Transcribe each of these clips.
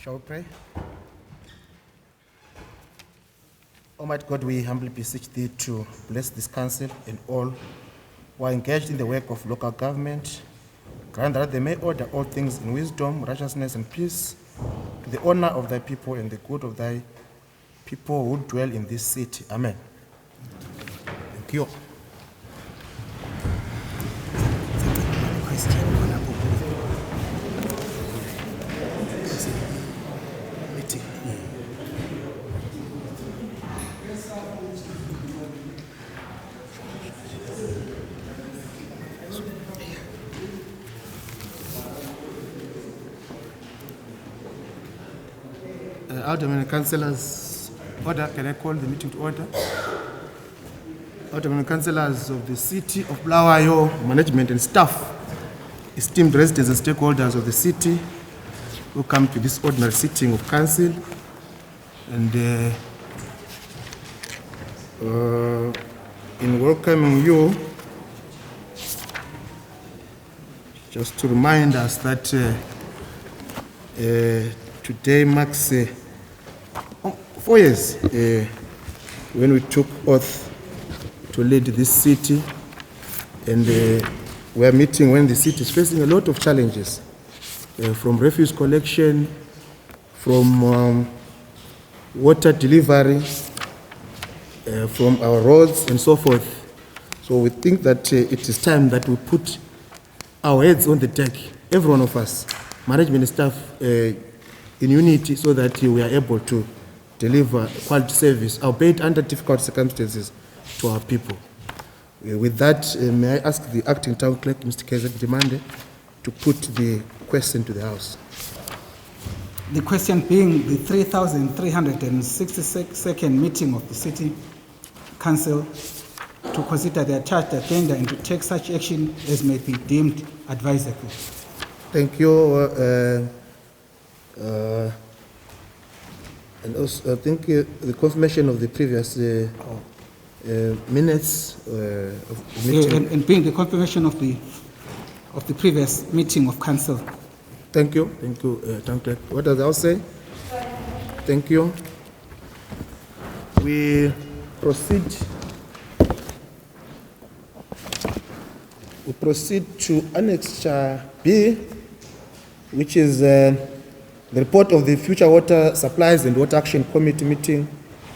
Shall we pray? Almighty God, we humbly beseech thee to bless this council and all who are engaged in the work of local government. Grant that they may order all things in wisdom, righteousness, and peace to the honor of thy people and the good of thy people who dwell in this city. Amen. Thank you. Alderman and councillors, order. Can I call the meeting to order? Alderman and councillors of the city of Bulawayo, management and staff, esteemed residents and stakeholders of the city who come to this ordinary sitting of council, and in welcoming you, just to remind us that today marks 4 years when we took oath to lead this city, and we are meeting when the city is facing a lot of challenges, from refuse collection, from water delivery, from our roads and so forth. So we think that it is time that we put our heads on the deck, every one of us, management staff, in unity, so that we are able to deliver quality service, albeit under difficult circumstances, to our people. With that, may I ask the acting town clerk, Mr. Kazak Demande, to put the question to the House. The question being the 3,366nd meeting of the City Council to consider the attached agenda and to take such action as may be deemed advisable. Thank you. And also, I think the confirmation of the previous minutes of the meeting. And being the confirmation of the previous meeting of council. Thank you, Town Clerk. What does the House say? Thank you. We proceed. We proceed to Annex B, which is the report of the Future Water Supplies and Water Action Committee meeting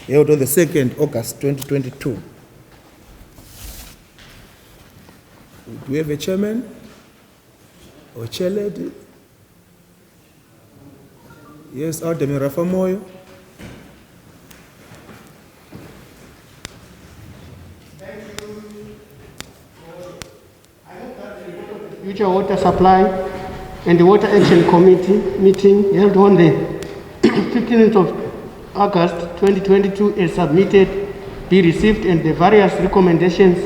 held on the 2nd August 2022. Do we have a chairman or chair lady? Yes, Aldemir Rafamoyo. Future Water Supply and the Water Action Committee meeting held on the 15th of August 2022 is submitted, be received, and the various recommendations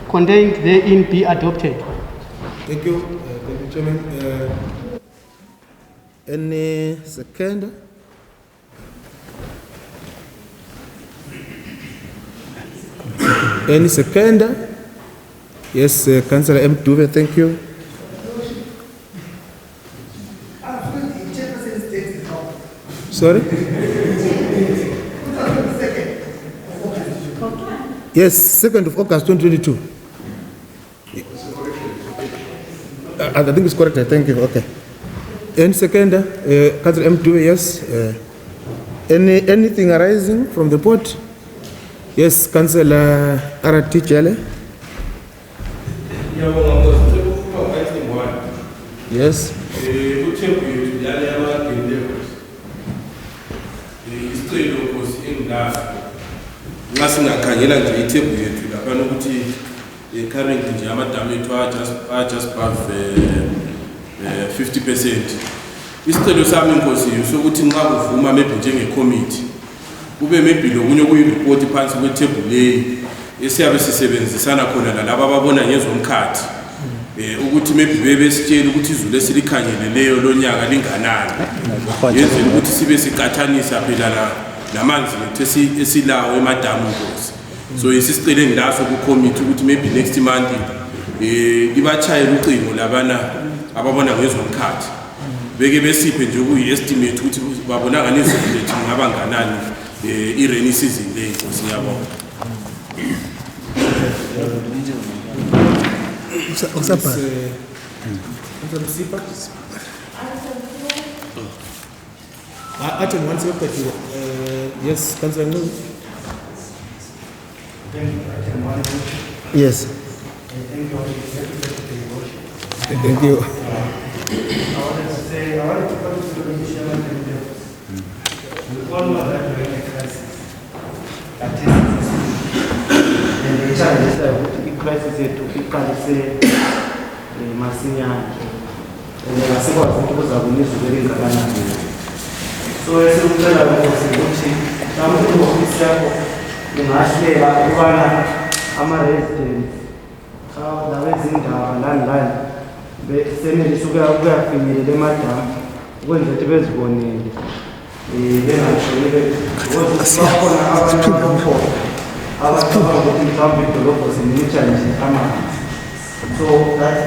contained therein be adopted. Thank you, Chairman. Any second? Any second? Yes, Councillor M. Duve, thank you. Sorry? Yes, 2nd of August 2022. I think it's correct. Thank you. Okay. Any second? Councillor M. Duve, yes. Anything arising from the report? Yes, Councillor Arati Chele. Yes. Ngasingakhangela nje ithebhu yethu lapha nokuthi currently nje amadamu ethu just above 50%. Isicelo sami inkosi sokuthi nxa kuvuma maybe njengecommittee kube maybe lokunye kuyireport phansi kwethebhu leyi esiyabe sisebenzisana khona nalabo ababona ngezomkhathi ukuthi maybe bebesitshela ukuthi izulu esilikhanyeleleyo lonyaka linganani yenzela ukuthi sibe siqathanisa phela namanzi ethu esilawo emadamu nkosi. So isicelo engilaso ku committee ukuthi maybe next month libachayela ucingo labana ababona ngezomkhathi beke besiphe nje kuyi estimate ukuthi babona ngani izulu lethu ngaba nganani i-rainy season leyi nkosi yabona. Item 1 yes, Councillor Ngu. Yes. Thank you. I wanted to come to the commission and we all know that we're in a crisis. And the challenge is that the crisis is to pick and say Masinya and the Masiwa was very good. So as we tell our Gucci, some of the officers in Australia, Ivana, Amaris, how the resident land. Sene lisuka ukuyafinyelela emadam ukwenza ukuthi bezibonele bakhona abantu abathi mhlawumbe idolobho sinechallenge amanzi. So that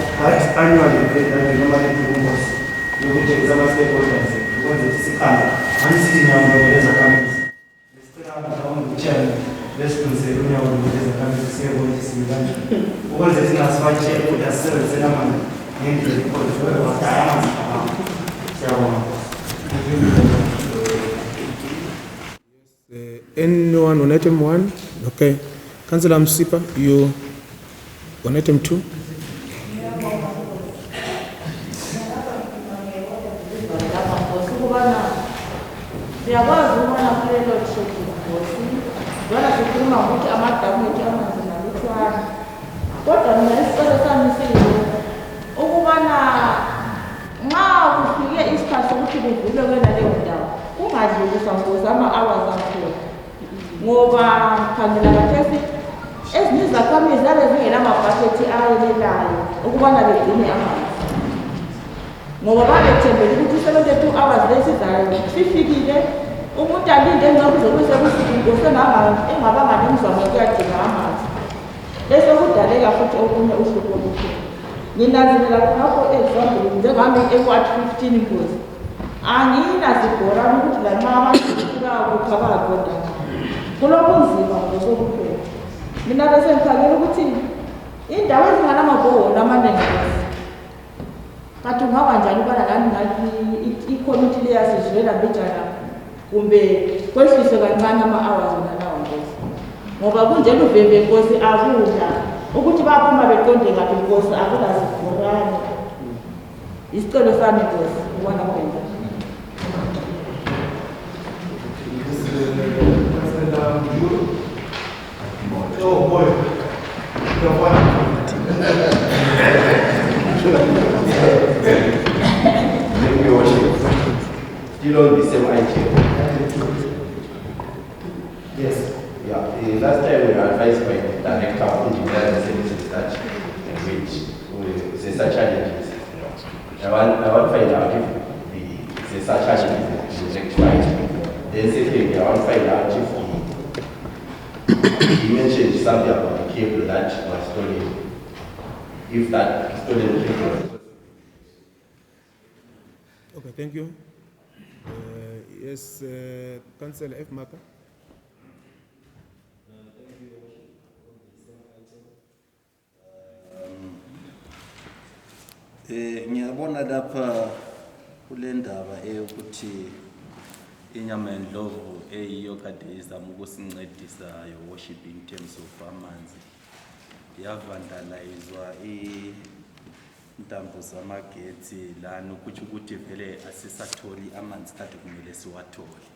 annually that we normally do yokuthengisa ama-stakeholders ukwenza ukuthi sikhande anisithi nyawonokeleza kamisi lesicela mhlawumbe lesiqinisele unyawonokeleza kamisi siyebona ukuthi simikanje ukwenza ukuthi nasibatshele ukuthi asisebenzisele amanzi. Anyone on item 1? Okay. Councillor Msipa, you on item 2? Siyakwazi ukubona kulelo threat inkosi ngoba sikhuluma ukuthi amadamage amanzi naluthwana kodwa mina isicelo sami siyilo ukubana nxa kufike isikhathi sokuthi kuvulwe kwena leyo ndawo kungadluliswa ngozi ama-hours akhona ngoba khangela kathesi ezinye izakhamizi zabe zingelamabhakethi ayenelayo ukubana begcine amanzi ngoba babethembele ukuthi 72 hours lesizayo sifikile umuntu alinde ngakho kuzokusebusuku engabanga nemizamo yokuyadinga amanzi bese kudaleka futhi okunye uhlupho olukhulu nginanzelela khonapho example njengami ekwat 15 ingozi anginazibhorana ukuthi lanxa abantu kukha baqonda kulobunzima ngosokuphela mina bese ngikhangela ukuthi indawo ezinganamabhoholo amaningi kanti ungaba njani ubana nani ngathi i-committee leyasizwela mbijana kumbe kwehliswe kancane ama-hours onalawo nkosi ngoba kunjena uvembe nkosi akudla ukuthi baphuma beqonde ngaphi nkosi akulazibhorane isicelo sami nkosi ubona kwenza Oh boy. Still on the same item. Yes. Yeah, the last time we were advised by the director of engineering services that there's such challenges. I want to find out if there's such challenges is rectified. Then secondly, I want to find out if he mentioned something about the cable that was stolen. If that stolen cable. Okay, thank you. Yes, Councillor F. Maka. Ngiyabona lapha kule ndaba eyokuthi inyama yendlovu eyiyo kade izama ukusincedisa yo worship in terms of amanzi yavandalizwa intambo zamagetsi lana ukuthi vele asisatholi amanzi kade kumele siwathole.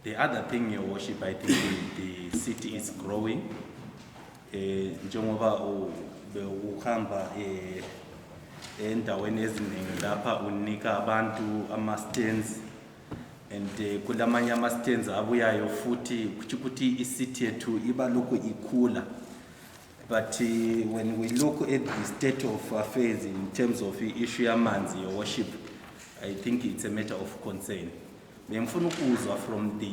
The other thing your worship, I think the city is growing. Njengoba uhamba endaweni eziningi lapha unika abantu ama-stands and kulamanye ama-stands abuyayo futhi ukuthi i-city yethu iba lokhu ikhula. But when we look at the state of affairs in terms of issue yamanzi, your worship, I think it's a matter of concern. Bengifuna ukuzwa from the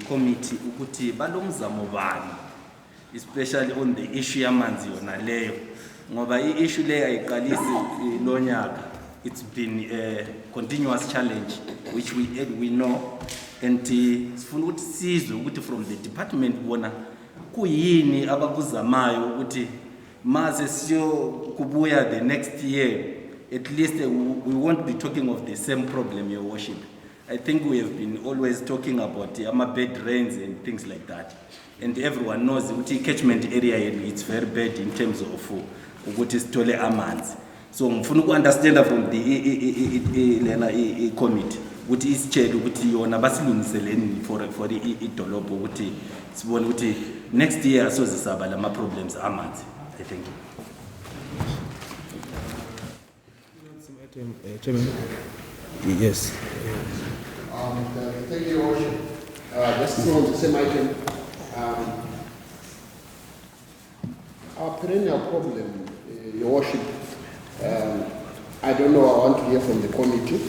committee ukuthi balomzamo bani, especially on the issue yamanzi yona leyo. Ngoba i-issue leyo ayiqalisi lo nyaka. It's been a continuous challenge which we know, and sifuna ukuthi sizwe ukuthi from the department bona kuyini abakuzamayo ukuthi maze siyo kubuya the next year, at least we won't be talking of the same problem, your worship. I think we have been always talking about bad rains and things like that, and everyone knows the catchment area it's very bad in terms of ukuthi sithole amanzi. So ngifuna uku-understand from the committee ukuthi isitshele ukuthi yona basilungiseleni for idolobho ukuthi sibone ukuthi next year asoze saba lama problems amanzi. I thank you. Chairman. Yes. Thank you, Your Worship. Just still on the same item. Our perennial problem, Your Worship, I don't know, I want to hear from the committee.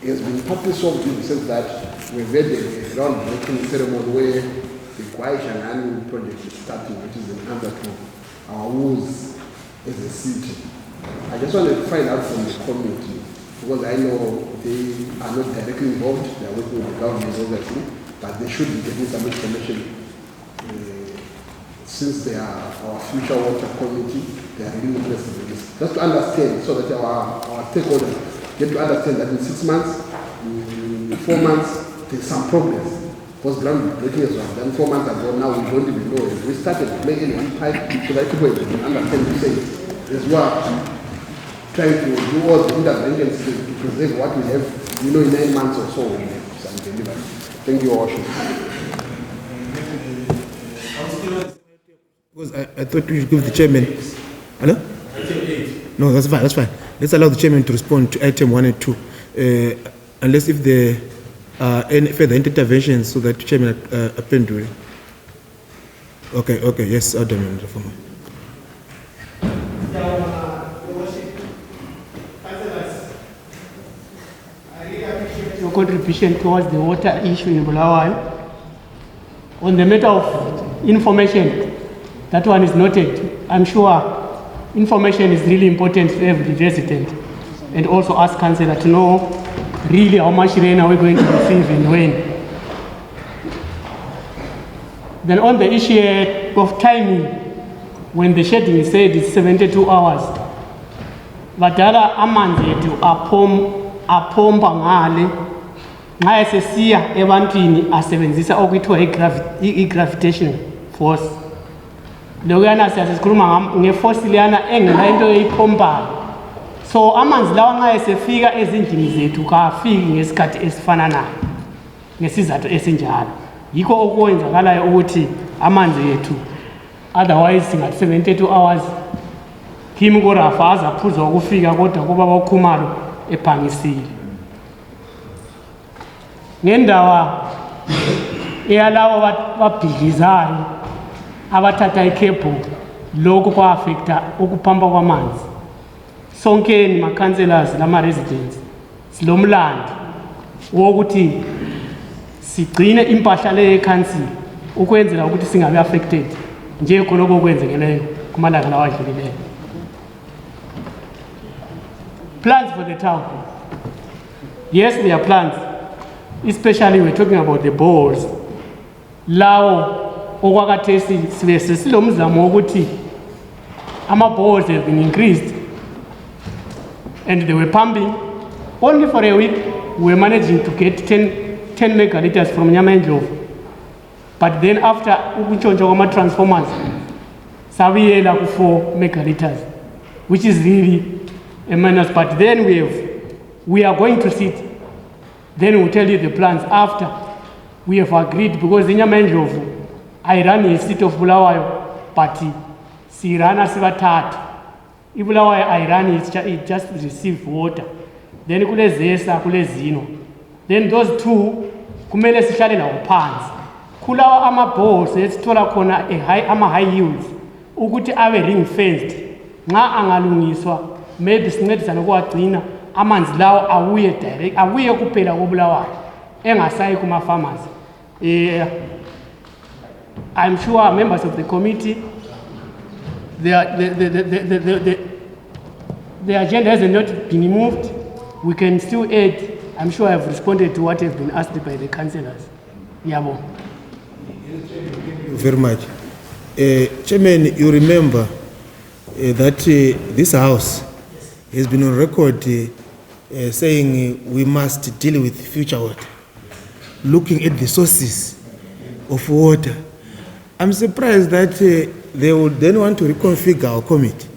It has been partly solved in the sense that we've had a groundbreaking ceremony where the Guaishangan project is starting, which is an answer to our woes as a city. I just want to find out from the committee, because I know they are not directly involved, they are working with the government obviously, but they should be getting some information. Since they are our future water committee, they are really interested in this. Just to understand, so that our stakeholders get to understand that in 6 months, in 4 months, there's some progress. Because groundbreaking as well done 4 months ago, now we don't even know. We started playing one pipe so that people understand the same. As well, trying to do all the interventions to preserve what we have, in 9 months or so, we have some delivery. Thank you, Worship. Because I thought we should give the chairman. Hello? No, that's fine. Let's allow the chairman to respond to item 1 and 2. Unless if there are any further interventions so that the chairman append to it. Okay, yes, Adam. Your contribution towards the water issue in Bulawayo. On the matter of information, that one is noted. I'm sure information is really important to every resident, and also ask councillor to know really how much rain are we going to receive and when. Then on the issue of timing, when the shedding is said it's 72 hours, badala amanzi ethu apompa ngale nxa esesiya ebantwini asebenzisa okuthiwa i-gravitation force. Lokuyana siyasikhuluma ngeforce liyana engela into eyiphompayo. So amanzi lawa nxa esefika ezindlini zethu kafiki ngesikhathi esifana nayo ngesizathu esinjalo. Yikho okwenzakalayo ukuthi amanzi ethu otherwise singathi 72 hours kimi korafa azaphuza ukufika kodwa kuba bakhumalo ephangisile. Ngendawa eyalawo babhikizayo abathatha ikhephu lokho kwa-affecta ukuphampa kwamanzi. Sonkeni ma-councillors nama-residents silomlando wokuthi sigcine impahla le ye-council ukwenzela ukuthi singabe affected nje khonoko okwenzekeleyo kumalanga lawo adlulileyo. Plans for the town. Yes, there are plans. Especially we're talking about the boreholes. Lawo okwakathesi sibe sesilomzamo wokuthi ama-boreholes have been increased and they were pumping. Only for a week we were managing to get 10 megaliters from Nyamendlovu. But then after ukuntshontsha kwama-transformers sabuyela ku 4 megaliters, which is really a minus. But then we are going to sit. Then we'll tell you the plans after we have agreed, because in Nyamendlovu I run a city of Bulawayo, but Sirana Sivatatu. In Bulawayo I run it just receive water. Then kule Zesa, kule Zino. Then those two kumele sihlale lawo phansi. Kulawa ama-boreholes esithola khona ama-high yields ukuthi abe ring fenced. Nxa angalungiswa maybe sincedisane ukuwagcina amanzi lawo abuye kuphela koBulawayo engasayi kuma-farmers. I'm sure members of the committee, the agenda has not been moved. We can still add. I'm sure I've responded to what has been asked by the councillors. Yabo. Thank you very much. Chairman, you remember that this house has been on record saying we must deal with future water, looking at the sources of water. I'm surprised that they would then want to reconfigure our committee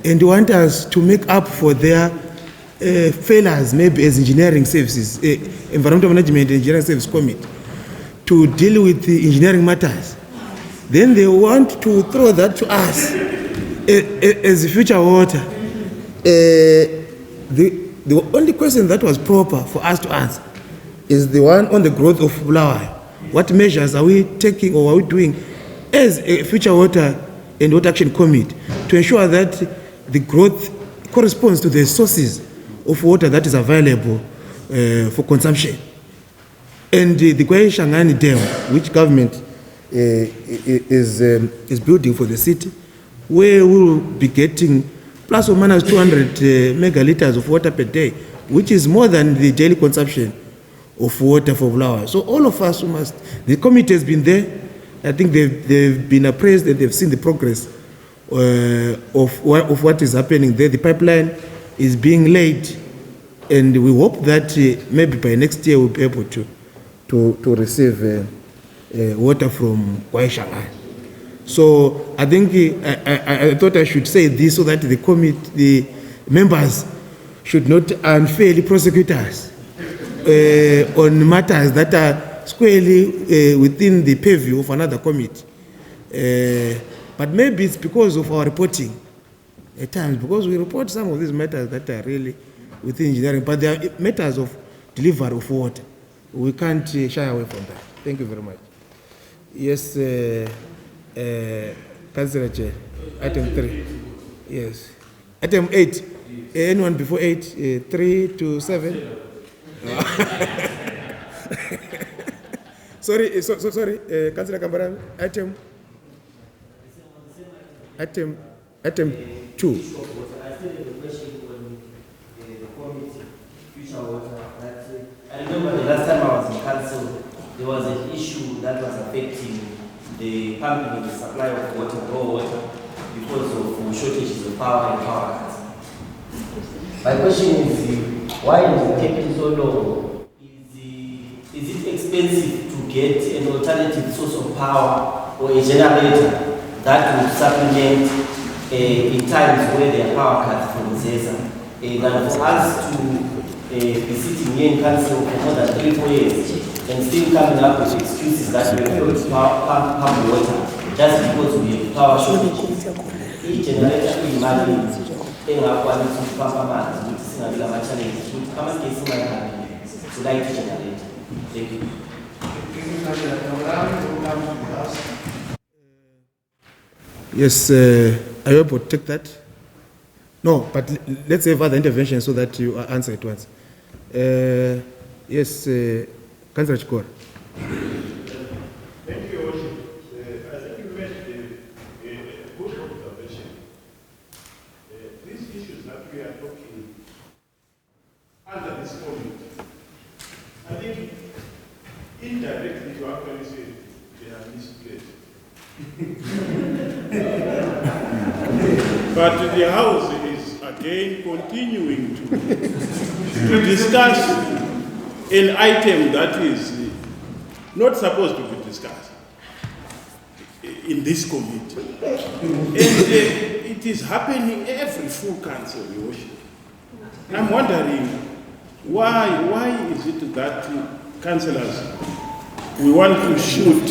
and want us to make up for their failures, maybe as engineering services, environmental management engineering service committee, to deal with the engineering matters. Then they want to throw that to us as future water. The only question that was proper for us to answer is the one on the growth of Bulawayo. What measures are we taking or are we doing as a future water and water action committee to ensure that the growth corresponds to the sources of water that is available for consumption? And the Kwae Shangani Dam, which government is building for the city, where we will be getting plus or minus 200 megaliters of water per day, which is more than the daily consumption of water for Bulawayo. So all of us must, the committee has been there. I think they've been appraised and they've seen the progress of what is happening there. The pipeline is being laid, and we hope that maybe by next year we'll be able to to receive water from Waishangai. So I think I thought I should say this so that the members should not unfairly prosecute us on matters that are squarely within the purview of another committee. But maybe it's because of our reporting at times, because we report some of these matters that are really within engineering, but they are matters of delivery of water. We can't shy away from that. Thank you very much. Yes, Councillor Chair, item 3. Yes. Item 8. Anyone before 8? 3 to 7? Sorry, sorry, Councillor Kambaran, item 2. I still have a question on the committee, future water. I remember the last time I was in council, there was an issue that was affecting the pumping and the supply of water, raw water, because of shortages of power and power cuts. My question is, why is it taking so long? Is it expensive to get an alternative source of power or a generator that would supplement in times where there are power cuts from ZESA? Than for us to be sitting here in council for more than 3-4 years and still coming up with excuses that we failed to pump water just because we have power shortage. Each generator is imagine engakwanisa ukupampa amanzi ukuthi singabika ama-challenge ukuthi amagesi ungayihambi kulayitha igenerator. Thank you. Yes, are you able to take that? No, but let's have other interventions so that you answer at once. Yes, Councillor Chikora. Thank you, Your Worship. I think you made a good observation. These issues that we are talking under this committee, I think indirectly you actually say they are misplaced. But the House is again continuing to discuss an item that is not supposed to be discussed in this committee. And it is happening every full council, Your Worship. I'm wondering why is it that councillors, we want to shoot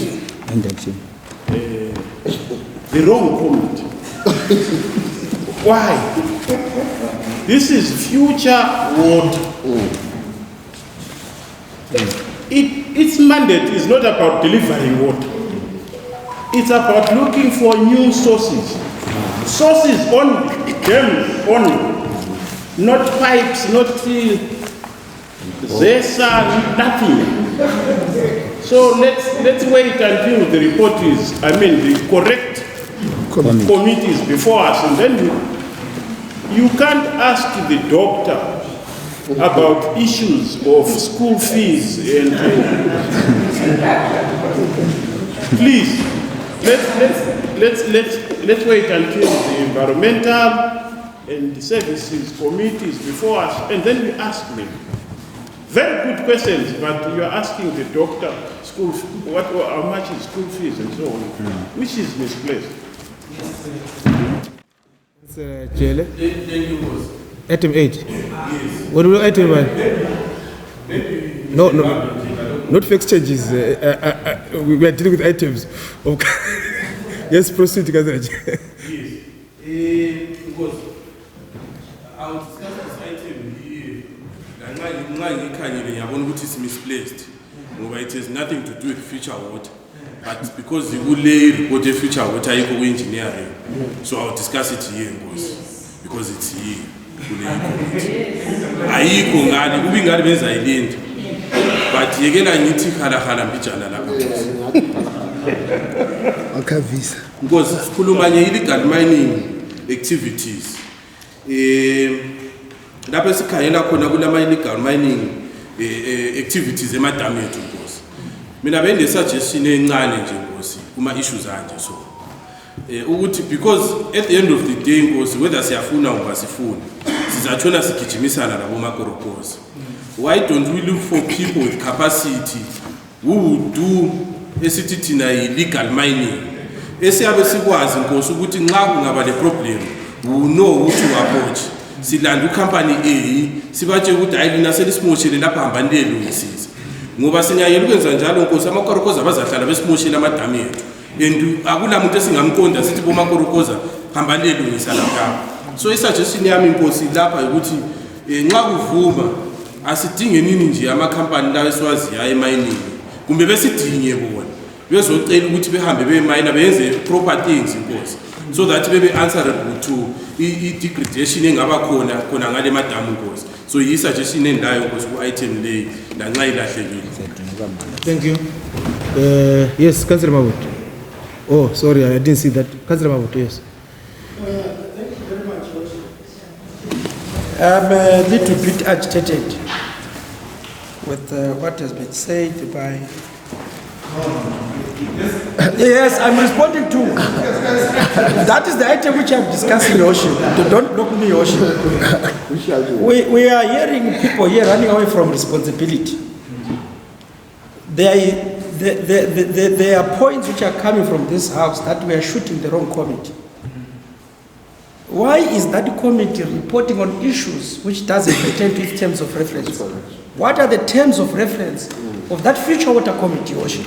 the wrong committee? Why? This is future water. Its mandate is not about delivering water. It's about looking for new sources. Sources only, dams only. Not pipes, not ZESA, nothing. So let's wait until the report is, the correct committees before us, and then you can't ask the doctor about issues of school fees and please let's wait until the environmental and the services committees before us, and then we ask them very good questions. But you are asking the doctor school how much is school fees and so on, which is misplaced. Chele. Thank you, boss. Item 8. Yes. What will item 1? Maybe No, not fixed changes. We are dealing with items. Okay. Yes, proceed, Councillor. Yes. Because I will discuss this item here. It's misplaced. It has nothing to do with future water. But because the Gule report the future water engineering, so I'll discuss it here, boss. Because it's here. Ayikho ngani kubi ngani benza ilindi but yekela ngithi khala mbijana lapha akavisa because sikhuluma nge illegal mining activities lapho sikhayela khona kulama illegal mining activities emadam ethu boss. Mina bende suggestion encane nje boss kuma issues anje so ukuthi because at the end of the day boss, whether siyafuna ngoba sifuna sizathola sigijimisana nabo makorokosi. Why don't we look for people with capacity who will do esithi thina illegal mining esiyabe sikwazi inkosi ukuthi nxa kungaba le problem we know who to approach silanda ucompany A sibatshela ukuthi hayi lina selisimoshele lapha hambani lelungisise ngoba singayela ukwenza njalo inkosi amakorokoza abazahlala besimoshela amadami ethu and akula muntu esingamqonda sithi bomakorokoza hambani lelungisa lapha. So isuggestion yami inkosi lapha ukuthi nxa kuvuma asidinge nini nje amakhampani lawo esiwazi ya emining kumbe besidinge bona bezocela ukuthi behambe bemine benze proper things inkosi so that bebe answerable to i-degradation engaba khona ngale madamu inkosi. So yi-suggestion endayo inkosi ku-item leyi lanxa ilahlekile. Thank you. Yes, Councillor Mabut. Oh, sorry, I didn't see that. Councillor Mabut, yes. Thank you very much, Worship. I'm a little bit agitated with what has been said by... Yes, I'm responding to. That is the item which I'm discussing, Worship. Don't block me, Worship. We are hearing people here running away from responsibility. There are points which are coming from this house that we are shooting the wrong committee. Why is that committee reporting on issues which doesn't pertain to its terms of reference? What are the terms of reference of that future water committee, Worship?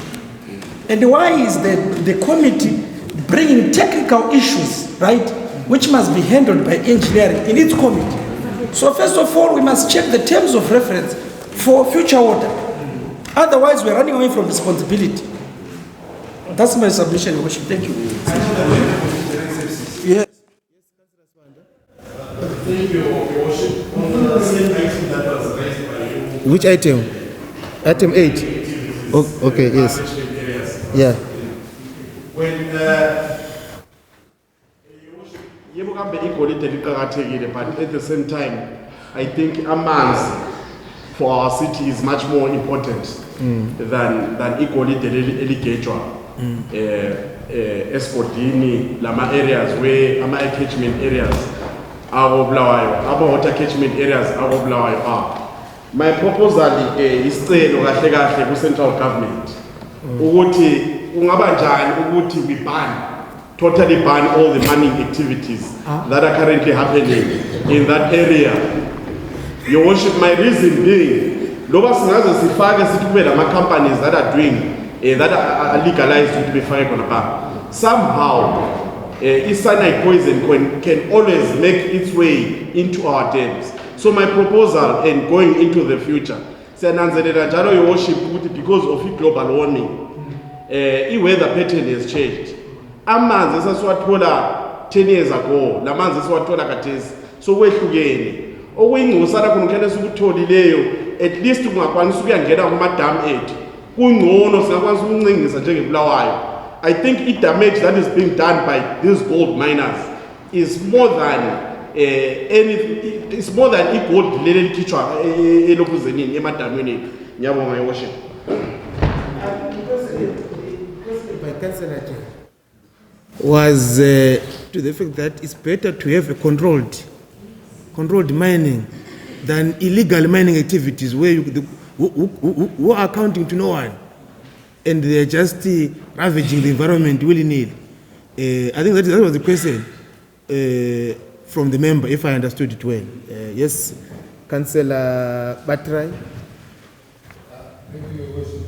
And why is the committee bringing technical issues, right, which must be handled by engineering in its committee? So first of all, we must check the terms of reference for future water. Otherwise, we're running away from responsibility. That's my submission, Your Worship. Thank you. Yes. Thank you, Your Worship. On the same item that was raised by you. Which item? Item 8. Oh, okay, yes. Yeah. When yebo kambe igolide liqhakathekile, but at the same time I think amanzi for our city is much more important than igolide eligejwa Eskodini lama areas where ama catchment areas are Bulawayo, aba water catchment areas are Bulawayo are. My proposal isicelo kahle kahle ku central government ukuthi ungaba njani ukuthi we totally ban all the mining activities that are currently happening in that area. Your Worship, my reason being, loba singaze sifake sithi kube lama companies that are doing that are legalized to be fired on a somehow cyanide poison can always make its way into our dams. So my proposal and going into the future, siyananzelela njalo Your Worship ukuthi because of global warming i-weather pattern has changed. Amanzi esasiwathola 10 years ago, lamanzi esiwathola khathesi so kwehlukene. Okuyingcosana khona ukhethe ukutholileyo at least kungakwanisa ukuyangena kuma-dam ethu kungcono singakwanisa ukuncingisa njengeBulawayo. I think the damage that is being done by these gold miners is more than it's more than i-gold leli likhitshwa elokuzenini emadamini. Ngiyabonga, Your Worship. Was to the fact that it's better to have a controlled mining than illegal mining activities where who are accounting to no one and they are just ravaging the environment willy-nilly. I think that was the question from the member, if I understood it well. Yes, Councillor Batrai. Thank you, Your Worship.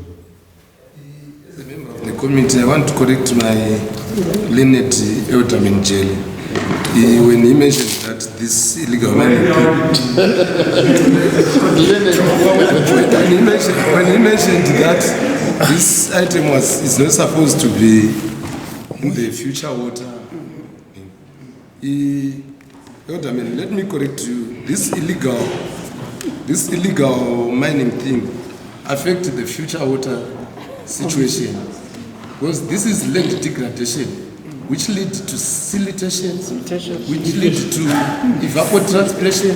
As a member of the committee, I want to correct my learned elder in jail. When he mentioned that this illegal mining when he mentioned that this item is not supposed to be in the future water. Elderman, let me correct you. This illegal mining thing affects the future water situation because this is land degradation, which leads to siltation, which leads to evapotranspiration.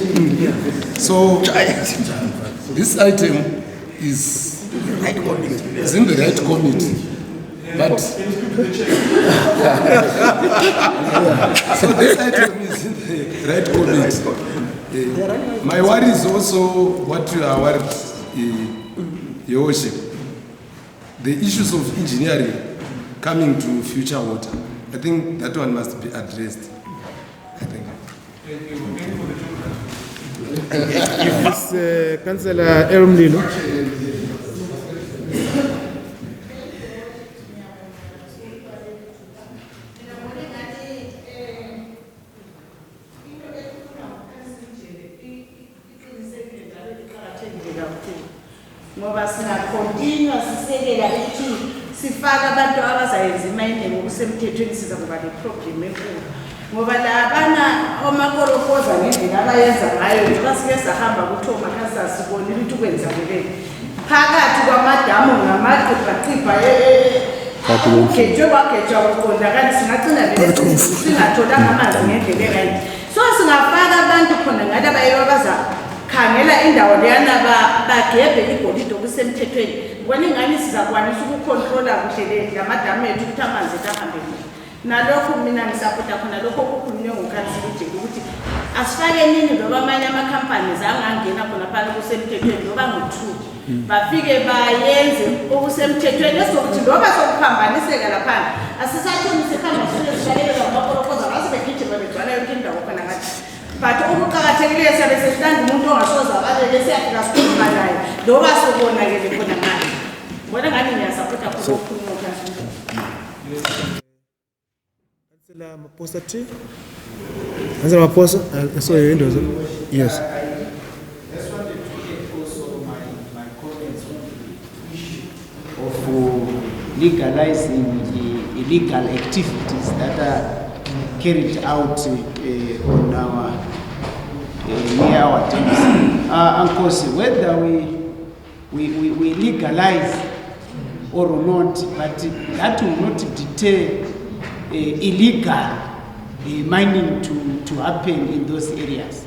So this item is in the right committee, but so this item is in the right committee. My worry is also what you are worried, Your Worship. the issues of engineering coming to future water, I think that one must be addressed. I think. Yes, Councillor Erumlilo. Ngoba singakontinua sisekela ukuthi sifaka abantu abazayenza iminde ngokusemthethweni siza kuba neproblem enkulu ngoba labana omakorofoza ngendlela abayenza ngayo njengoba sike sahamba kuthiwa makhasa sibonile ukuthi kwenzakele phakathi kwamadamu ngamaqibhaqibha ukhetshwe kwagejwa kuqondakala singagcina vele singatholanga amanzi ngendlela erayithi so singafaka abantu khona ngala bayebabaza khangela indawo leyana bagebhe igolide okusemthethweni ngibona ingani sizakwanisa ukucontrola kuhle lamadamu ethu ukuthi amanzi ahambe nalokho mina ngisapota khona lokho okukhulunywe ngokhansila ujeki ukuthi asifake nini loba amanye amakhampani angangena khona phakathi kusemthethweni loba ngo-2 bafike bayenze okusemthethweni esizokuthi loba sokuphambaniseka laphana asisathoni sikhamba sisalelela ngamapholokoza basebegijima begcwala yonke indawo khona ngathi but ukuqakathekileyo siyabe sesihlanda umuntu ongasoza abaleke siyafika sikhuluma naye loba sobonakele khona ngayo ngibona ngani ngiyasapota khona okukhulunywa ngokhansila. Councillor Maposa T. Councillor Maposa, I saw your windows. Yes. I just wanted to get also my comments on the issue of legalizing the illegal activities that are carried out on our near our dams. And course, whether we legalize or not, but that will not deter illegal mining to happen in those areas.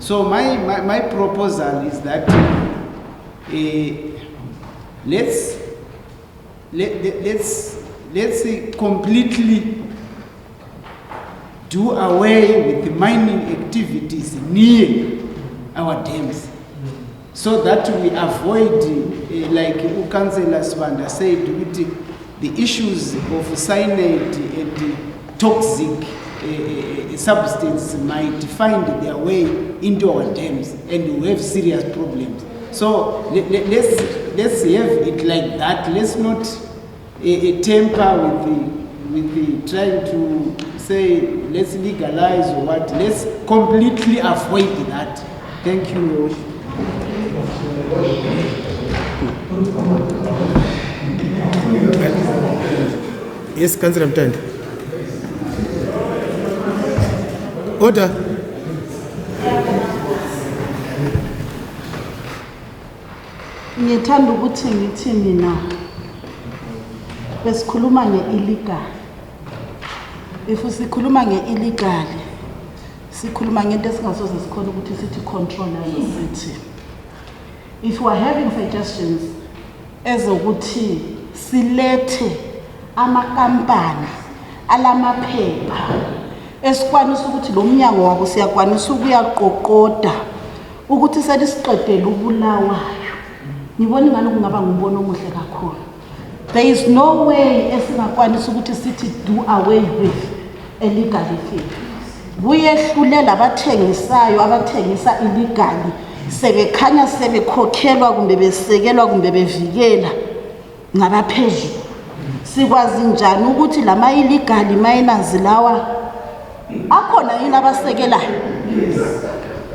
So my proposal is that let's completely do away with the mining activities near our dams, so that we avoid, like Councillor Swanda said, the issues of cyanide and toxic substances might find their way into our dams, and we have serious problems. So let's have it like that. Let's not tamper with the trying to say let's legalize or what. Let's completely avoid that. Thank you. Yes, Councillor Mtandi. Order. Ngithanda ukuthi ngithi mina besikhuluma nge-illegal. If sikhuluma nge-illegal, sikhuluma ngento esingasoze sikhona ukuthi sithi control as city. If we are having suggestions ezokuthi silethe amakampani alamaphepha esikwanisa ukuthi lo mnyango wabo siyakwanisa ukuyaqoqoda ukuthi selisiqedele uBulawayo. Ngibona ingane kungaba ngumbono omuhle kakhulu. There is no way esingakwanisa ukuthi sithi do away with illegal thing. Buyehlulela abathengisayo abathengisa illegally sebekhanya sebekhokhelwa kumbe besekelwa kumbe bevikela ngabaphezulu. Sikwazi njani ukuthi lama illegal miners lawa akhona yini abasekelayo?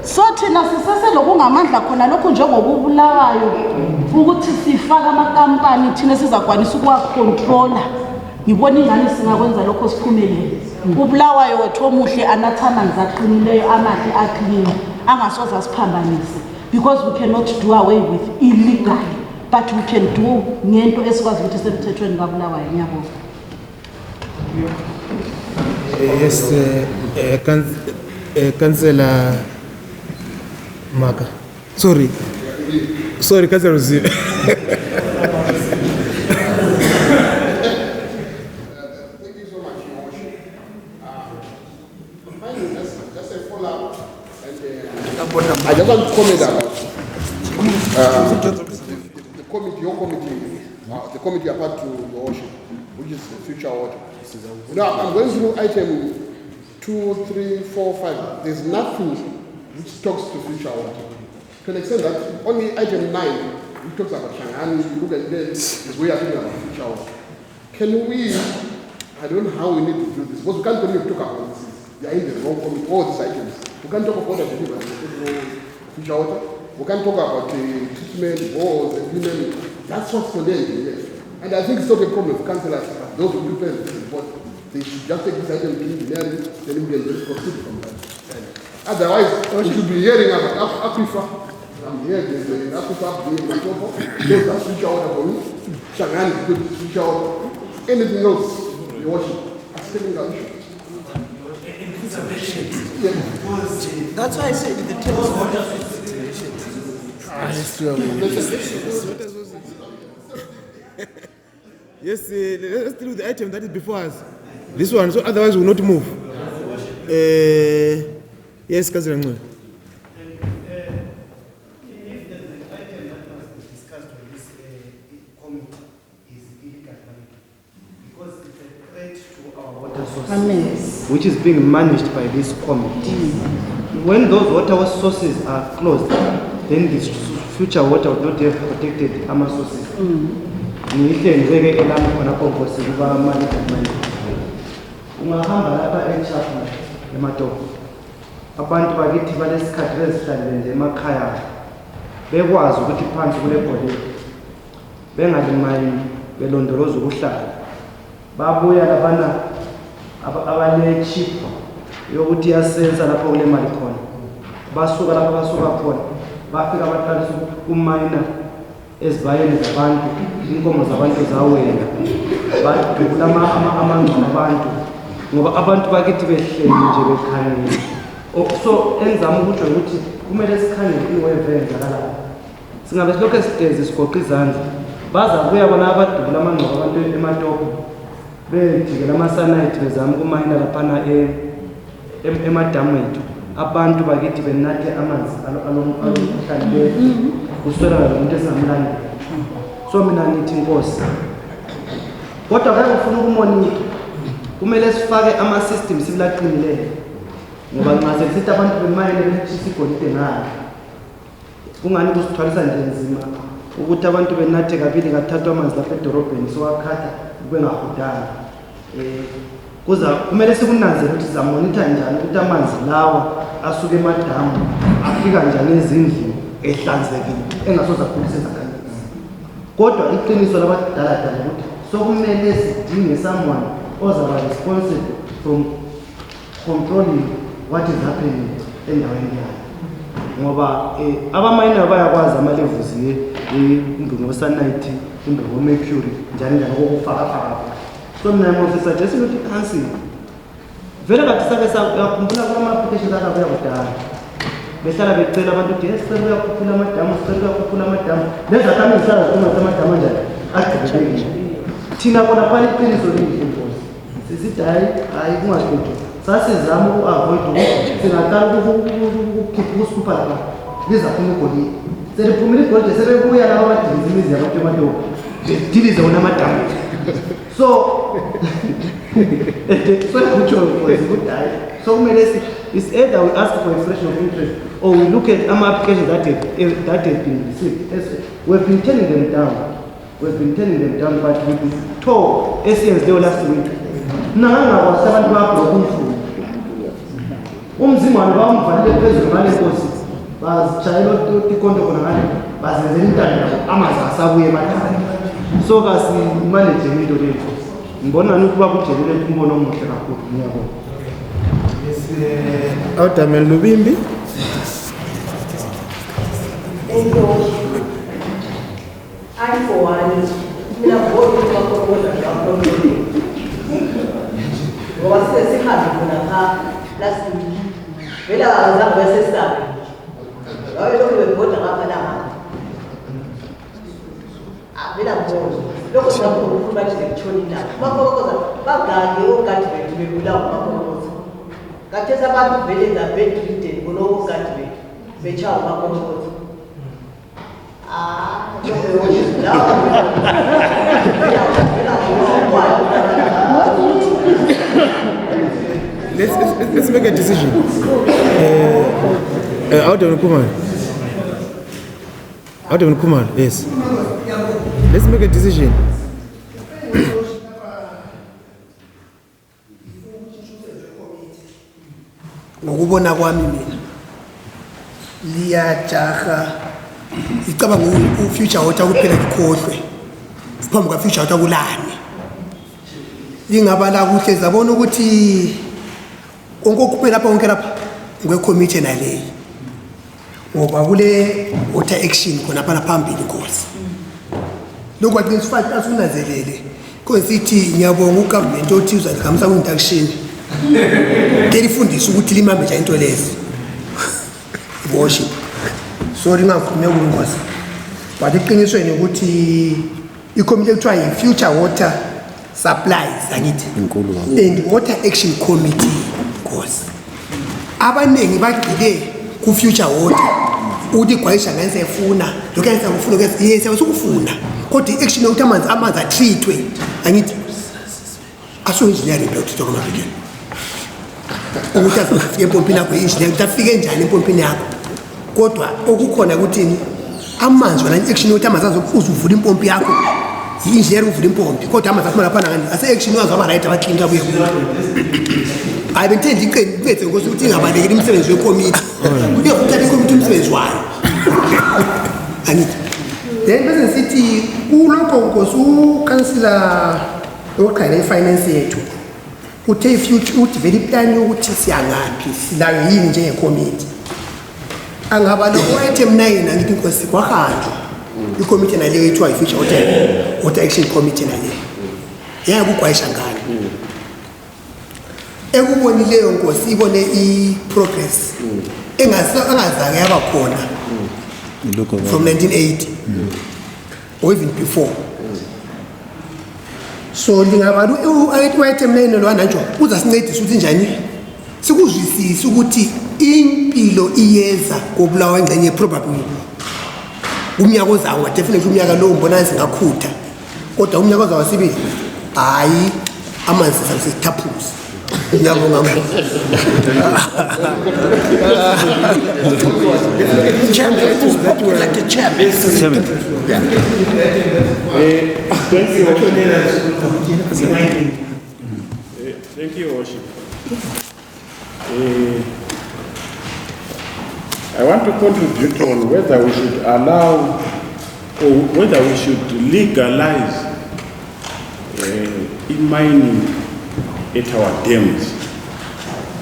So thina sisese lokungamandla khona lokho njengoba uBulawayo ukuthi sifaka amakampani thina sizakwanisa ukuwacontrola. Ngibona ingane singakwenza lokho siphumelele. uBulawayo wethu omuhle anatha amanzi aqinileyo amahle aclean angasoza siphambanise, because we cannot do away with illegal, but we can do ngento esikwazi ukuthi semthethweni kaBulawayo. Ngiyabonga. Yes, Councillor Maka. Sorry, Councillor Zile. I just want to comment about the committee, your committee the committee apart to your worship, which is the future water. Now, I'm going through item 2, 3, 4, 5. There's nothing which talks to future water. To an extent that only item 9, which talks about Shanghai, you look at this, is we are talking about future water. Can we, I don't know how we need to do this, because we can't only talk about this. They are in the wrong committee, all these items. We can't talk about future water. We can't talk about the treatment, walls, and cleaning. That's what's condemned here. And I think it's not a problem of councillors, but those who prepare this report, they should just take this item to engineering, then we can just proceed from that. Otherwise, we should be hearing about aquifer. I'm here, there's an aquifer being in October. That's future water for me. Shanghai is good future water. Anything else, you watch it. That's technical issue. That's why I said the terms of water. Yes, let's deal with the item that is before us. This one, so otherwise we will not move. Yes, Councillor Ngwe. Which is being managed by this committee. When those water sources are closed, then the future water will not have protected our sources. Ungahamba lapha eChapel eMatopo. Abantu bakithi balesikhathi bezihlalele nje emakhaya. Bekwazi ukuthi phansi kule bhodlela. Bengalimali belondoloza ukuhlala. Babuya labana abale chip yokuthi yasensa lapho kule mali khona. Basuka lapho basuka khona. Bafika baqalisa umayina ezibayeni zabantu, inkomo zabantu zawena. Badukula amangqondo abantu. Ngoba abantu bakithi behleli nje bekhangela. So enzama ukuthi ukuthi kumele sikhangele iweve enzakalayo. Singabe silokho siteze sigoqa izandla. Baza kuya bona abadukula amangqondo abantu eMatopo. Bejikela amasanayiti bezama ukumayina laphana emadamu ethu. Abantu bakithi benathe amanzi alomkhuhlane kuswela umuntu esingamlandela. So mina ngithi inkosi. Kodwa ke ufuna ukumonita. Kumele sifake ama-system sibilaqinileyo. Ngoba nxa sesithi abantu bemayine betshisa igolide ngalo. Kungani kusithwalisa nje nzima ukuthi abantu benathe kabili kathathu amanzi lapha edorobheni sowakhatha bengahudanga. Kumele sikunanzele ukuthi sizamonitha njani ukuthi amanzi lawa asuke emadamu afika njani ezindlini ehlanzekile engasoze akhulise izakhamuzi. Kodwa iqiniso labadala ukuthi sokumele sidinge someone ozaba responsible from controlling what is happening endaweni yayo. Ngoba abamayina bayakwazi ama-levels kumbe ngo-sanite kumbe ngo-mercury njani njani okufaka. So mina ngizosuggestion ukuthi council vele kathi sake sakhumbula kuma-applications akabuya kudala. Behlala becela abantu ukuthi sicela uyakhuphula amadamu, sicela uyakhuphula amadamu. Lezakhamizi zihlala ziqonga amadamu anjani agqibekile. Thina kona phana iqiniso lihle Nkosi. Sisithi hayi kungahlutshwa. Sasizama uku-avoid ukuthi singaqala ukukhipha ukusikhupha lapha lizaphuma igolide. Seliphumile igolide sebebuya laba abadiliza imizi yabantu eMatopo. Bedilize wona amadamu. So so it's either we ask for expression of interest or we look at applications that have been received. We've been turning them down. But we've been told ACNs they will last week. Nanga was 7 broken through. Umzimane bamvalele phezulu ngale Nkosi. Bazitshayela ikondo khona ngale. Bazenzela intando amazi asabuye emakhaya. So manage into le Nkosi. Ngibona ukuba kujelele umbono omuhle kakhulu ngiyabona. Awudamela Lubimbi. I for one, mina ngoba ukuqoqoza lapho. Ngoba sesihambe khona pha last week. Vela azange besesabe. Hayi lokho bebhoda ngapha la. Vela ngoba lokho sakho ukuba nje ekutshoni la. Bakhokoza bagade ogadi bethu bebulawa bakhokoza. Kathesa abantu vele ngabedride ngono ogadi bethu. Bechawa bakhokoza. let's make a decision. Out of Kumar, yes. Let's make a decision. Ngokubona kwami mina liyajaha icabanga ufuture water kuphela likhohlwe phambi kwa future water kulane lingabala kuhle zabona ukuthi onkokuphela lapha onke lapha ngekhomithe naleyi ngoba kule water action khona phana phambili inkosi lokho aqinisekisa asunanzelele konsithi ngiyabonga ugovernment othi uzaligamisa ku-induction kelifundisa ukuthi limambe nje into lezi worship sorry ngavume ukungoza but iqinisweni ukuthi ikomiti ekuthiwa yi-future water supplies angithi and water action committee ngosi abaningi bagxile ku-future water ukuthi igwayisha nganisefuna lokhu yangisakufuna yes yasukufuna kodwa i-action yokuthi amanzi atrithwe angithi aso-engineering lo kuthithwa kwamabhekeni ukuthi azofika empompini yakho i-engineering ukuthi afike njani empompini yakho kodwa okukhona ukuthini amanzi wona i-action yokuthi amanzi azokuze uvula impompi yakho i-engineering uvula impompi kodwa amanzi aphuma laphana ngani ase-action wazi waba-right abaklini kabuye hayi bengithenda iqeniphethe ngosi ukuthi ingabalekeli imisebenzi wekomiti kuye kuthatha ikomiti umsebenzi wayo angithi then bese sithi kulokho ngosi ukansila oqala ifinance yethu uthe ifuture udivele iplan yokuthi siyangaphi silayo yini njengekomiti angaba lo-item 9 angithi inkosi kwahanjwa ikomiti naleyo ethiwa i-future water action committee naleyo yayakugwayisha ngani ekubonileyo nkosi ibone i-progress engazange yaba khona from 1980 or even before so lingabala u-item 9 lwanantsho uzasincedisa ukuthi njani sikuzwisise ukuthi impilo iyeza kobulawa engxenye probably umnyaka ozayo definitely umnyaka lowo mbona singakhutha kodwa umnyaka ozayo wasibili hayi amanzi sisithaphuza ngiyabonga Thank you, Worship. I want to contribute on whether we should allow or whether we should legalize in mining at our dams,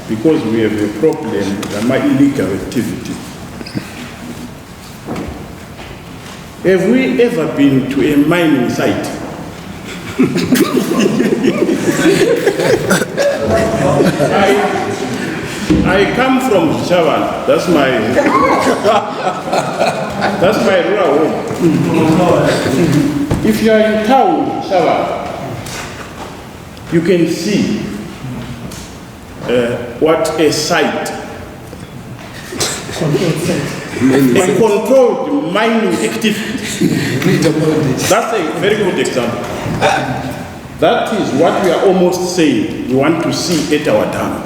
because we have a problem with my illegal activity. Have we ever been to a mining site? I come from Shawan. That's my rural home. If you are in town, Shawan, you can see what a site, a controlled mining activity. That's a very good example. That is what we are almost saying we want to see at our dam.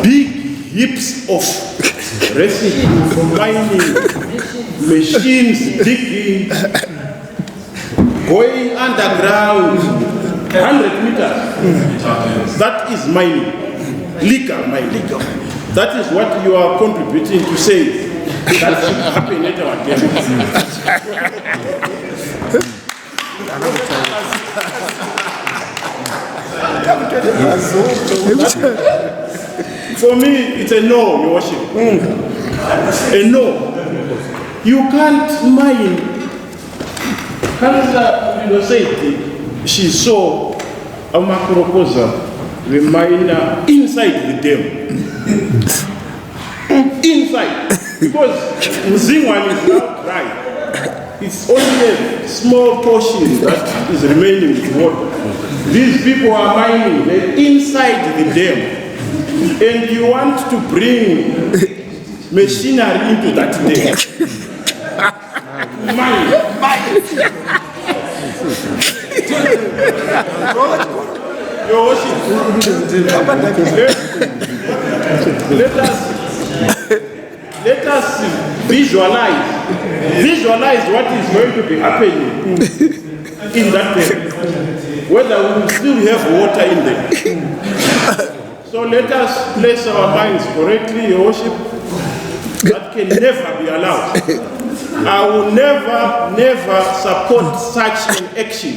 Big heaps of residue from mining, machines digging, going underground, 100 meters. That is mining, legal mining. That is what you are contributing to say that should happen at our For me, it's a no, Your Worship. A no. You can't mine. Councillor said she saw a macroposa, the miner inside the dam. Inside. Because Mzingwan is now dry. It's only a small portion that is remaining with water. These people are mining inside the dam. And you want to bring machinery into that dam. Mine. Your worship, let us visualize what is going to be happening in that place, whether we will still have water in there. So let us place our minds correctly, Your worship. That can never be allowed. I will never support such an action.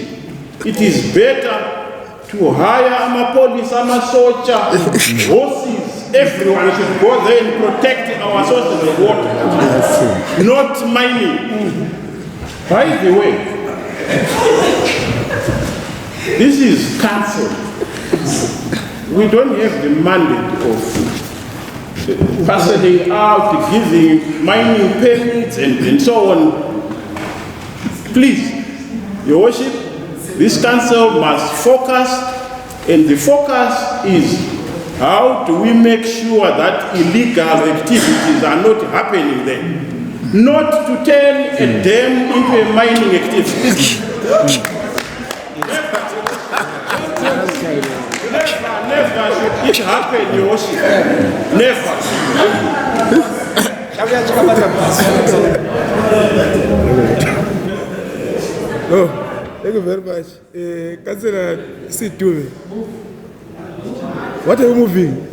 It is better to hire police, soldier, horses. Everyone should go there and protect our sources of water, not mining. By the way, this is council. We don't have the mandate of passing out, giving mining permits and so on. Please, Your worship, this council must focus, and the focus is how do we make sure that illegal activities are not happening there? Not to turn a dam into a mining activity. Never should it happen, Your worship. Never. Oh, thank you very much. Councillor Situve, what are you moving?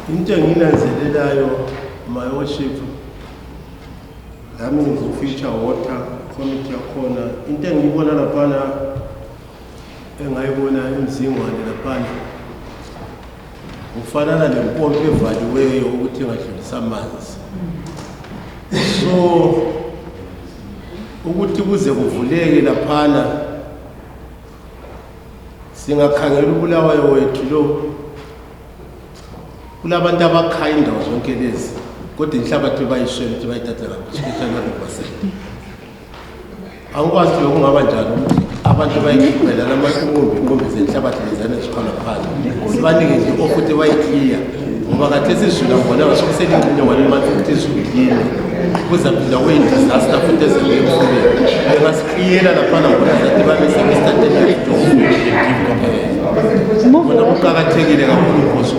Into nginanzelelayo, my worship, I mean the future water committee yakhona into engiyibona laphana engayibona emzingwane laphana ufanana lempompi evaliweyo ukuthi ingadlulisa amanzi. So ukuthi kuze kuvuleke laphana singakhangela uBulawayo wethu lo kulabantu abakhaya indawo zonke lezi kodwa inhlabathi bayishwele ukuthi bayithathe ngapha kwasente. Angikwazi lokho kungaba njani ukuthi abantu bayikhipela inqumbi zenhlabathi lezana zikhona phansi sibanike nje ukuthi bayikhiya ngoba khathesi izulu ngibona ngasokuselinye ngwane manje ukuthi izulu lini kuzaphinda disaster futhi ezemfuleni engasikhiyela laphana ngona zathi babe sebestatele bona kuqakathekile kakhulu ukuthi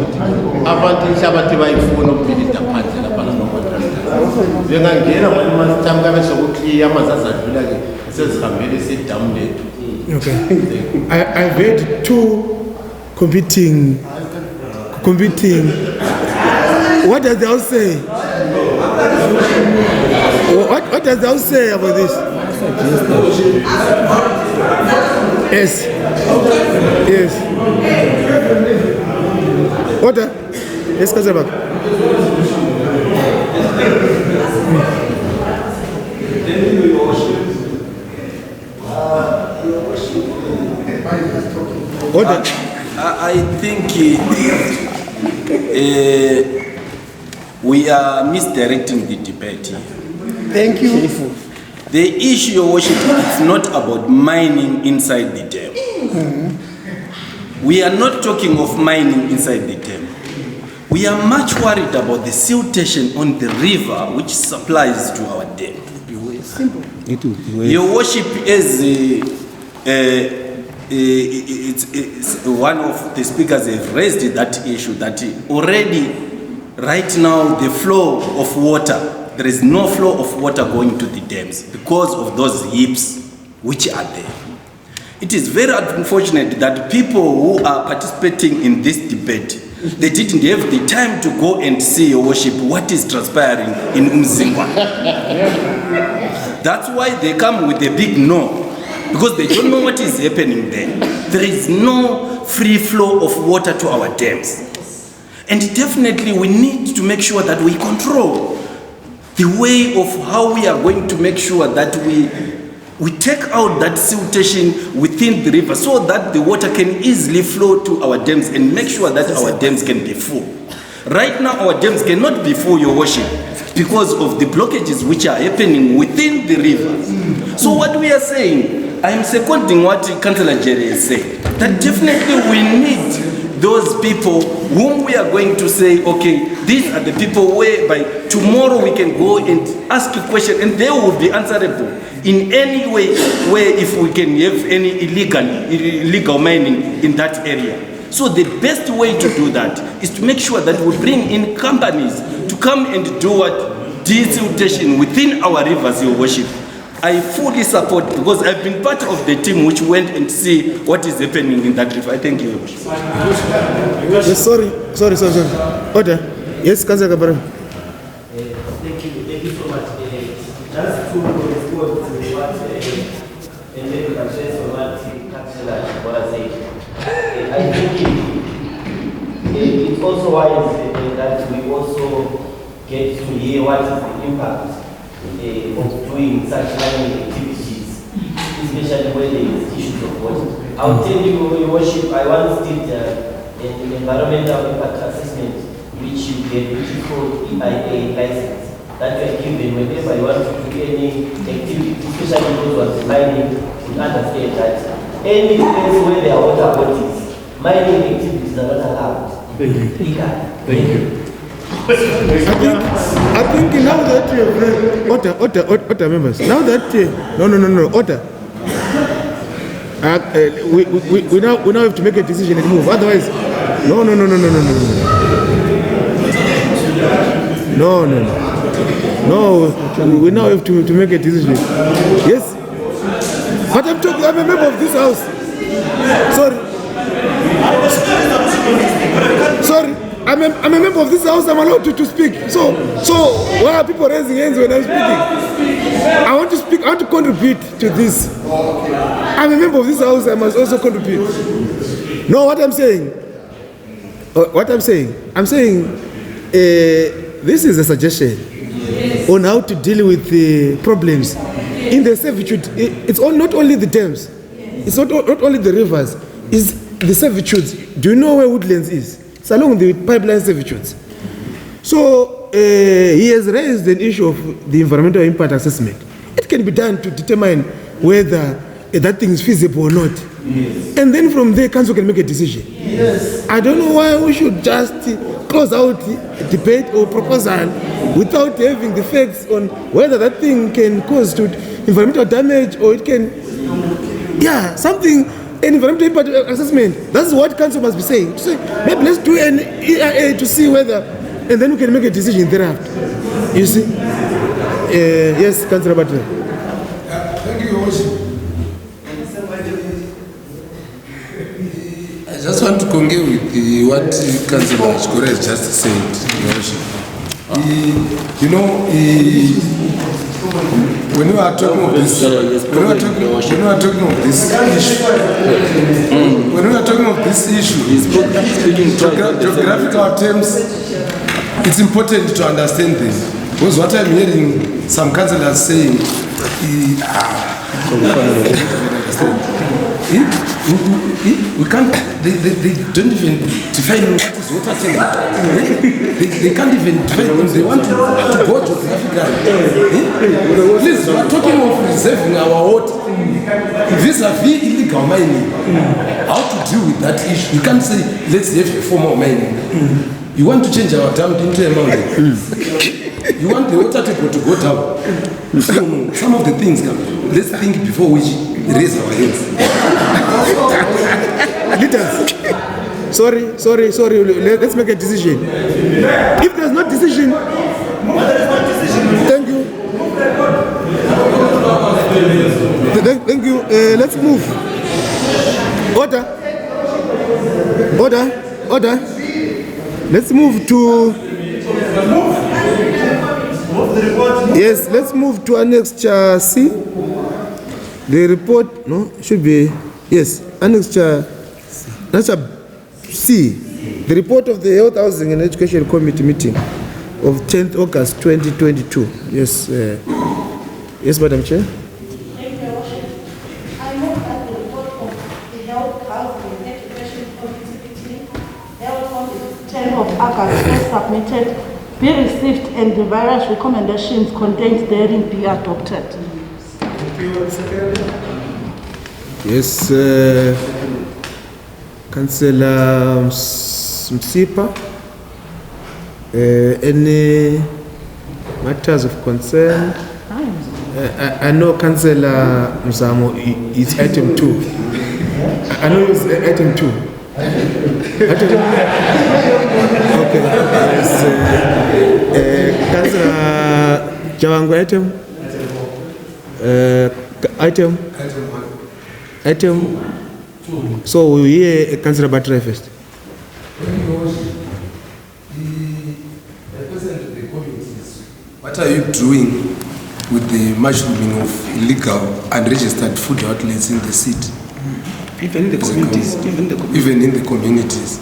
abantu inhlabathi bayifuna ukubhilida phandle laphana ngokontractor bengangena ngwane manje kabe sokukhiya amanzi azadlula ke sezihambele sidamu lethu. Okay. I've heard two competing. What does the house say? What does the house say about this? Yes. Yes. What? Yes, Kazabak. I think we are misdirecting the debate here. Thank you. The issue, Your worship, is not about mining inside the dam. We are not talking of mining inside the dam. We are much worried about the siltation on the river which supplies to our dam. Simple. Your worship, as it's one of the speakers have raised that issue that already right now the flow of water, there is no flow of water going to the dams because of those heaps which are there. It is very unfortunate that people who are participating in this debate, they didn't have the time to go and see, Your worship, what is transpiring in Umzingwa. That's why they come with a big no. Because they don't know what is happening there. There is no free flow of water to our dams. And definitely we need to make sure that we control the way of how we are going to make sure that we take out that siltation within the river so that the water can easily flow to our dams and make sure that our dams can be full. Right now our dams cannot be full, Your worship, because of the blockages which are happening within the rivers. So what we are saying, I am seconding what Councillor Jerry is saying, that definitely we need those people whom we are going to say, okay, these are the people whereby tomorrow we can go and ask a question and they will be answerable in any way where if we can have any illegal mining in that area. So the best way to do that is to make sure that we bring in companies to come and do what? Desiltation within our rivers, your worship. I fully support, because I've been part of the team which went and see what is happening in that river. I thank you. Yes, sorry. Order. Yes, Councillor Gabaran. Thank you so much. Just to respond to what and then you can share some what Councillor said. I think it's also wise that we also get to hear what is the impact of doing such mining activities, especially when there is issues of water. I'll tell you, Your Worship, I once did an environmental impact assessment which you get, which is called EIA license, that you are given whenever you want to do any activity, especially those who are mining, you understand that any place where there are water bodies, mining activities are not allowed. Thank you. I think now that you have order members, now that order. We now have to make a decision and move. Otherwise, no. We now have to make a decision. Yes, but I'm a member of this house. Sorry. I'm a member of this house. I'm allowed to speak. So why are people raising hands when I'm speaking? I want to speak. I want to contribute to this. I'm a member of this house. I must also contribute. No, what I'm saying. I'm saying this is a suggestion on how to deal with the problems in the servitude. It's not only the dams. It's not only the rivers. It's the servitudes. Do you know where Woodlands is? It's along the pipeline servitudes. So he has raised an issue of the environmental impact assessment. It can be done to determine whether that thing is feasible or not. Yes. And then from there, council can make a decision. Yes. I don't know why we should just close out a debate or proposal without having the facts on whether that thing can cause to environmental damage or it can, something. Environmental impact assessment. That's what council must be saying. So maybe let's do an EIA to see whether, and then we can make a decision thereafter. You see? Yes, Councillor Butler. Thank you, Your Worship. I just want to concur with what Councillor Chikore has just said, Your Worship. You know, when we are talking of this, geographical terms, it's important to understand this. Because what I'm hearing some councillors saying, we can't, they don't even define what is water table. They can't even define, they want to go geographically. Please, we are talking of reserving our water. Vis-a-vis illegal mining, how to deal with that issue? You can't say, let's have a form of mining. You want to change our dam into a mountain. You want the water table to go down. So, some of the things, let's think before we raise our hands. Leaders, sorry. Let's make a decision. If there's no decision, thank you. Thank you. Let's move. Order. Let's move to. Yes, let's move to Annexure C. The report, should be, yes, Annexure C. The report of the Health, Housing and Education Committee meeting of 10th August 2022. Yes, yes, Madam Chair. Thank you, Your Worship. I move that the report of the Health, Housing and Education Committee meeting held on the 10th of August was submitted, be received, and the various recommendations contained therein be adopted. Thank you. Yes, Councillor Msipa, any matters of concern? I know Councillor Mzamo, it's item 2. I know it's item 2. Okay. Councillor Jawango, item? Item 2. So we hear Councillor Batra first. What are you doing with the mushrooming of illegal and registered food outlets in the city? Even in the communities. Even in the communities.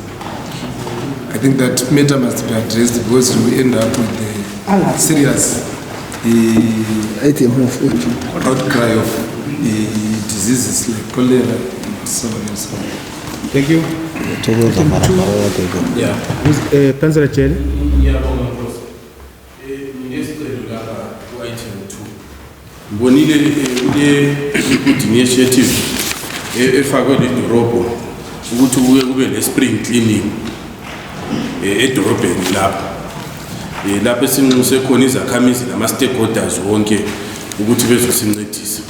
I think that matter must be addressed because we end up with the serious outcry of diseases like cholera and so on and so on. Thank you. Yeah. Councillor Chen. Bonile good initiative efakwe lidorobho ukuthi kube ne-spring cleaning edorobheni lapha. Lapha esinxuse khona izakhamizi nama-stakeholders wonke ukuthi bezosincedisa.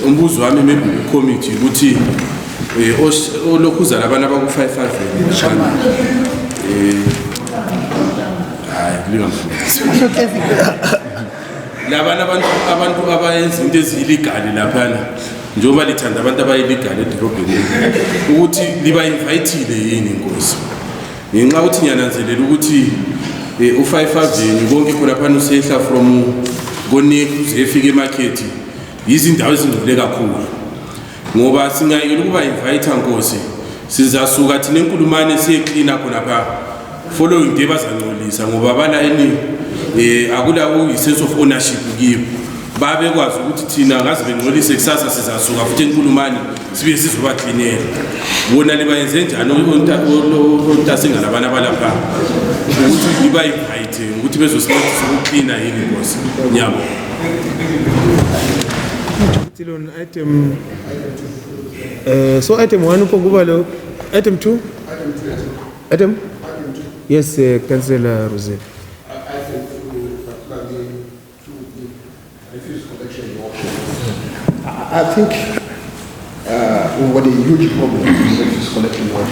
Umbuzo wami maybe committee ukuthi olokhu uzala abantu abaku-55 labana abantu abayenza into eziligali laphana njengoba lithanda abantu abayiligali edorobheni ukuthi liba-invayithile yini inkosi ngenxa ukuthi ngiyananzelela ukuthi u-5 Avenue konke khonaphana usehla from koneki uze efika emakhethi yizindawo ezingcole kakhulu ngoba singayekela ukuba-invayitha nkosi sizasuka thina enkulumane siyeklina khonapha following day bazangcolisa ngoba balayini akula sense of ownership kibo babekwazi ukuthi thina ngaze bengcolise kusasa sizasuka futhi enkulumane sibe sizobaklinela bona libayenze njani ontasinga labana balapha ukuthi liba-invite ukuthi bezosincedisa ukuklina yini nkosi nyabo. Still on item. So item 1 upokuba lo item 2. Item 2. Yes, Councillor Rosette. I think we've got a huge problem with refuse collection work.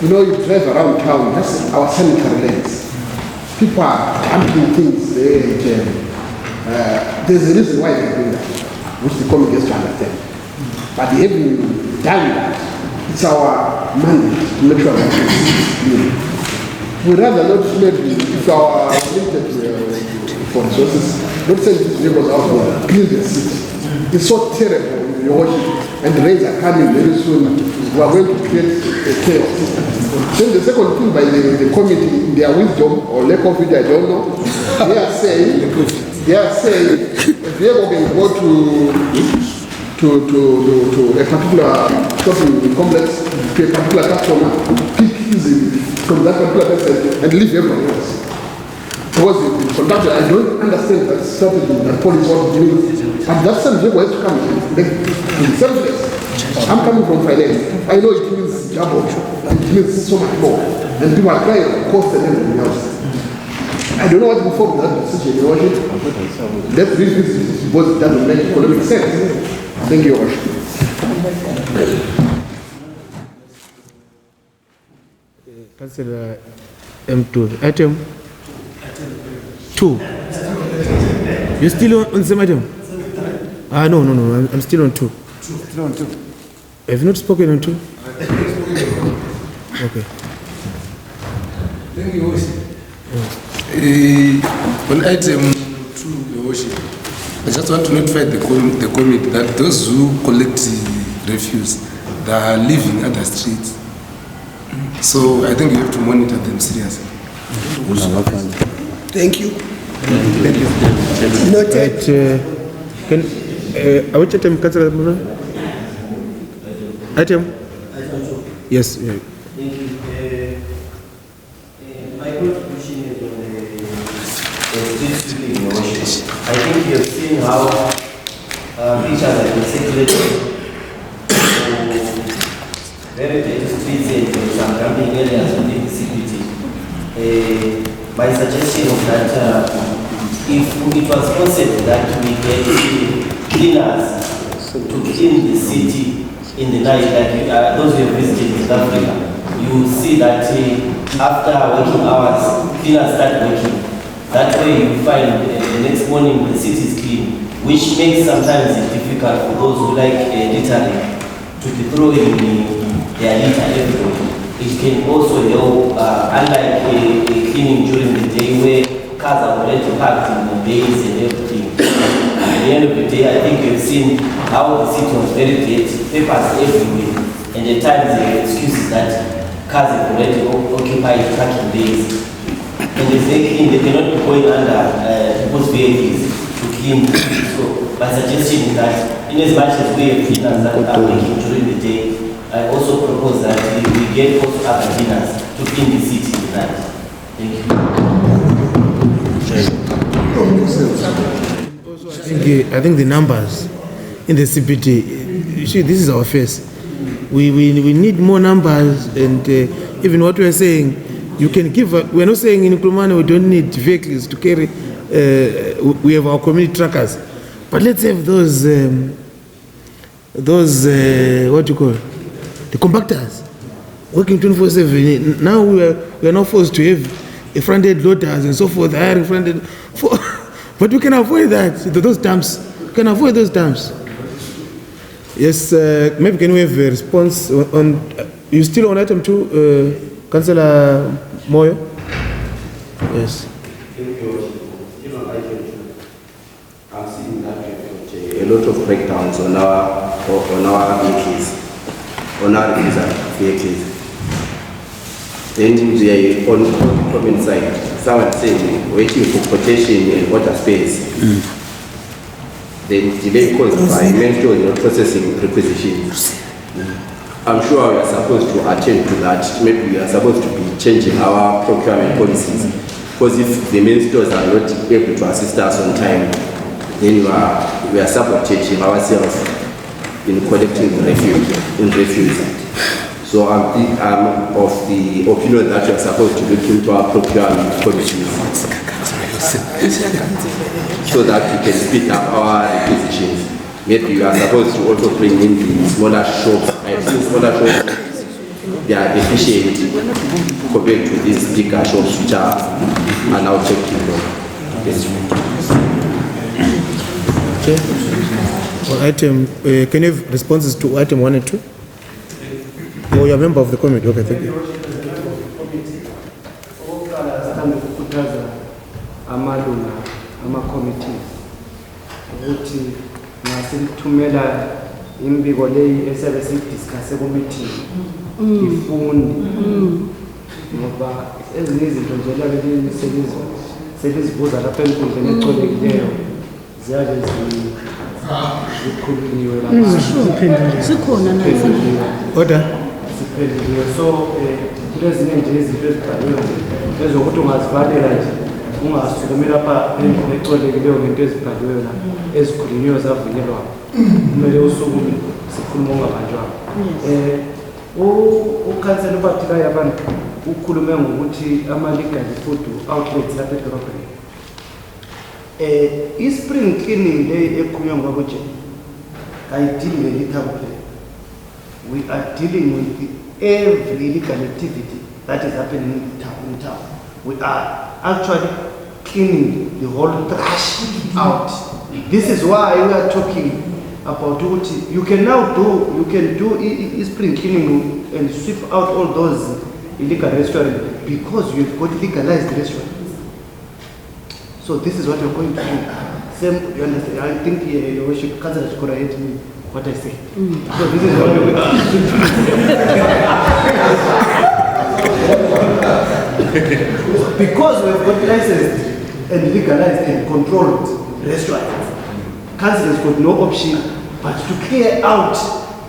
You know, you drive around town, that's our sanitary lanes. People are dumping things there. There's a reason why they're doing that, which the committee gets to understand. But they haven't done that. It's our mandate to make sure that it's clean. We'd rather not maybe, if our limited for resources, not send these neighbors out there, clean their city. It's so terrible in your worship, and the rains are coming very soon. We are going to create a chaos. Then the second thing by the committee, in their wisdom or lack of it, I don't know, they are saying if they ever can go to a particular shopping complex, to a particular customer, pick easily from that particular person and leave everyone else. Because the conductor, I don't understand that strategy that police want to do. And that's something where to come in the same place. I'm coming from finance. I know it means double. It means so much more. And people are trying to cost and everything else. I don't know what to form that decision, Your Worship. Let's read this because it doesn't make economic sense. Thank you, Your Worship. Councillor M2. Item 2. You're still on the same item? No. I'm still on 2. Still on 2. Have you not spoken on 2? Okay. Thank you, Worship. On item 2, Your Worship, I just want to notify the committee that those who collect refuse, they are living at the streets. So I think you have to monitor them seriously. Thank you. Thank you. Noted. Which item, Councillor Muna? Item? Yes. Yeah. Thank you. My contribution is on the street sweeping, Your Worship. I think you have seen how pictures have been circulated. So, very dangerous. gambling areas within the CBD. My suggestion is that if it was possible that we get cleaners to clean the city in the night, like those who have visited South Africa, you will see that after working hours, cleaners start working. That way you find the next morning the city is clean, which makes sometimes it difficult for those who like littering to be throwing their litter everywhere. It can also help, unlike cleaning during the day where cars are already parked in the bays and everything. At the end of the day, I think you've seen how the city was very dirty, papers everywhere, and at times the excuse is that cars have already occupied parking bays. And if they clean, they cannot be going under people's vehicles to clean. So my suggestion is that in as much as we have cleaners that are working during the day, I also propose that we get also other cleaners to clean the city at night. Thank you. I think the numbers in the CBD, you see, this is our face. We need more numbers, and even what we are saying, you can give. We're not saying in Nkrumah we don't need vehicles to carry. We have our community truckers, but let's have those what do you call the compactors working 24/7. Now we are not forced to have a front-end loaders and so forth, hiring front-end. But we can avoid that. Those dumps. We can avoid those dumps. Yes, maybe can we have a response on you still on item 2, Councillor Moyo? Yes. I'm seeing that we've got a lot of breakdowns on our vehicles, on our vehicles. Then we are on the government side. Someone saying waiting for quotation and water space. Then delay caused by mental processing requisitions. I'm sure we are supposed to attend to that. Maybe we are supposed to be changing our procurement policies. Because if the main stores are not able to assist us on time, then we are sabotaging ourselves in collecting the refuse. So I'm of the opinion that we are supposed to look into our procurement policies so that we can speed up our requisitions. Maybe we are supposed to also bring in the smaller shops. I think smaller shops, they are efficient compared to these bigger shops which are now taking long. Yes. Okay. Well, item, can you have responses to item 1 and 2? Oh, you're a member of the committee. Okay, thank you. Amalunga ama-committees ukuthi ngasithumela imbiko leyi esiyabe siyidiscusse ku-meeting ifundi ngoba ezinye izinto nje labe selizibuza lapha enkundleni ecolekileyo ziyabe zikhulunywe lapha sikhona order ziphenduliwe. So kulezinye nje izinto ezibhaliwe ezokuthi ungazivalela nje ungasukumi lapha endlini ecolekileyo ngento ezibhaliweyo la ezikhulunywe zavunyelwa kumele usukume sikhuluma ungabanjwanga. Ukhansela uBathikayo abantu ukhulume ngokuthi ama-legal food outlets lapha edorobheni. I-spring cleaning leyi ekhulunywa ngakuje ayidili ngelitha kuphela. We are dealing with every illegal activity that is happening in town. We are actually cleaning the whole trash out. This is why we are talking about what you can now do. You can do spring cleaning and sweep out all those illegal restaurants because you've got legalized restaurants. So this is what you're going to do. Same, you understand? I think your worship council should correct me what I say. So this is what we are. Because we've got licensed and legalized and controlled restaurants, council has got no option but to clear out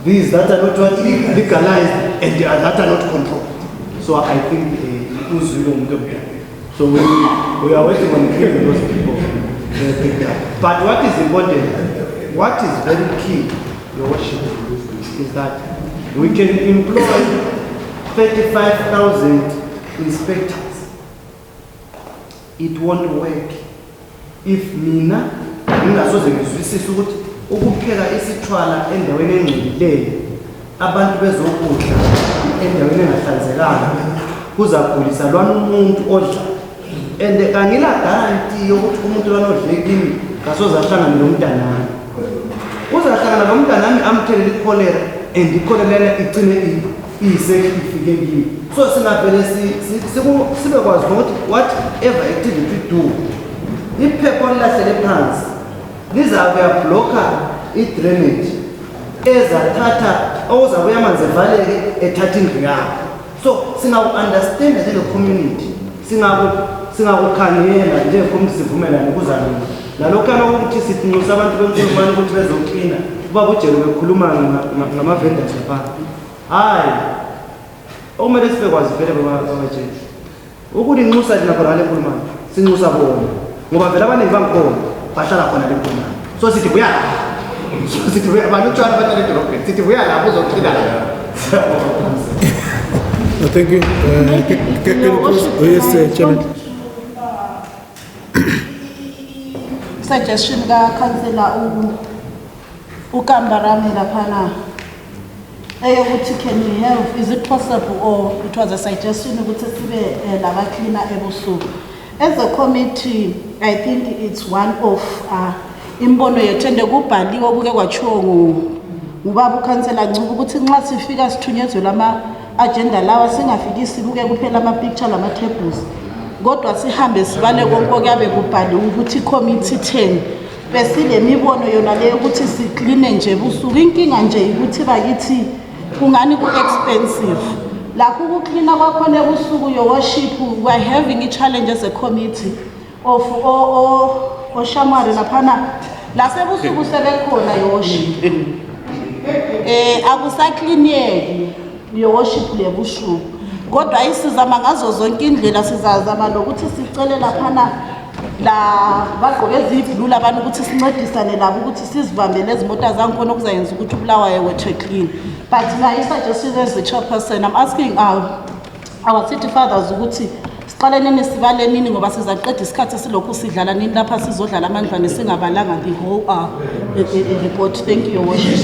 these that are not legalized and that are not controlled. So I think so we are working on clearing those people. But what is important, what is very key, Your Worship, is that we can employ 35,000 inspectors. It won't work if mina ngingasoze ngizwisise ukuthi ukupheka isithwala endaweni engcolileyo abantu bezokudla endaweni engahlanzekanga kuzagulisa lwana umuntu odla and angila guarantee yokuthi umuntu lwana odlekini ngasoze ahlangane nomntanami uzahlangana nomntanami amthelele ikholera and ikholera igcine ifike kimi so singavele sibe kwazi ukuthi whatever activity we do iphepha olahlele phansi lizabe yablocka i-drainage ezathatha ozabuya amanzi evaleke ethatha indlu yakho so singaku-understand njenge-community singakukhangela njengomsivumelane kuzalona nalokhana ukuthi sitinxusa abantu benkulumane ukuthi bezoklina ubaba ujele bekhuluma ngama-vendors lapha hayi okumele sibe kwazi vele babatshela ukulinxusa thina khona le nkulumane sinxusa bona ngoba vele abaningi bangikhona bahlala khona le nkulumane so sithi buya sithi buya abantu utshwala bahlala edorobheni sithi buya lapho uzoklina Thank you. Can you please? Oh, yes, Chairman. Suggestion ka councillor ukambarami laphana eyokuthi can we have, is it possible, or it was a suggestion ukuthi sibe laba cleaner ebusuku. As a committee, I think it's one of imbono yethu ende kubhaliwe obuke kwachiwo ngubaba ukansela Ncube ukuthi nxa sifika sithunyezwe lama agenda lawa singafiki sibuke kuphela ama picture lama tables kodwa sihambe sibale konke okuyabe kubhaliwe ukuthi committee 10 besile mibono yona leyo ukuthi siclean nje busuku inkinga nje ukuthi bakithi kungani ku expensive lapho ukucleana kwakhona ebusuku your worship we are having a challenge as a committee of oshamari laphana lasebusuku sebekhona your worship akusacleaneki your worship lebusuku kodwa ayisizama ngazo zonke indlela sizazama lokuthi sicele laphana la bagqoke ezibhlula abantu ukuthi sincedisane labo ukuthi sizibambele ezimota zankhona okuzayenza ukuthi uBulawayo wethe clean but my suggestion as the chairperson I'm asking our city fathers ukuthi siqale nini sibale nini ngoba sizaqeda isikhathi silokhu sidlala nini lapha sizodlala amandla singabalanga the whole report. Thank you, your worship.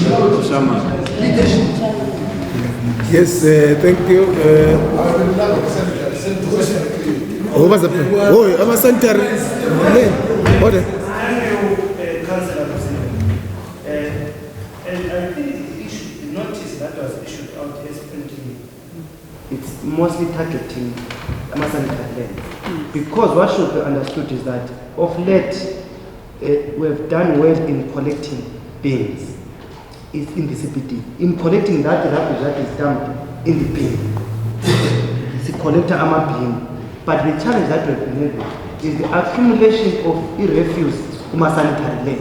Yes, thank you. What was the point? Oh, I'm a sanitary. What? And I think the issue, the notice that was issued out as printing, it's mostly targeting sanitary land. Because what should be understood is that of late, we have done well in collecting bins. It's in the CPD. In collecting that rubbish that is dumped in the bin. It's a collector bin. But the challenge that we've been having is the accumulation of refuse in sanitary land.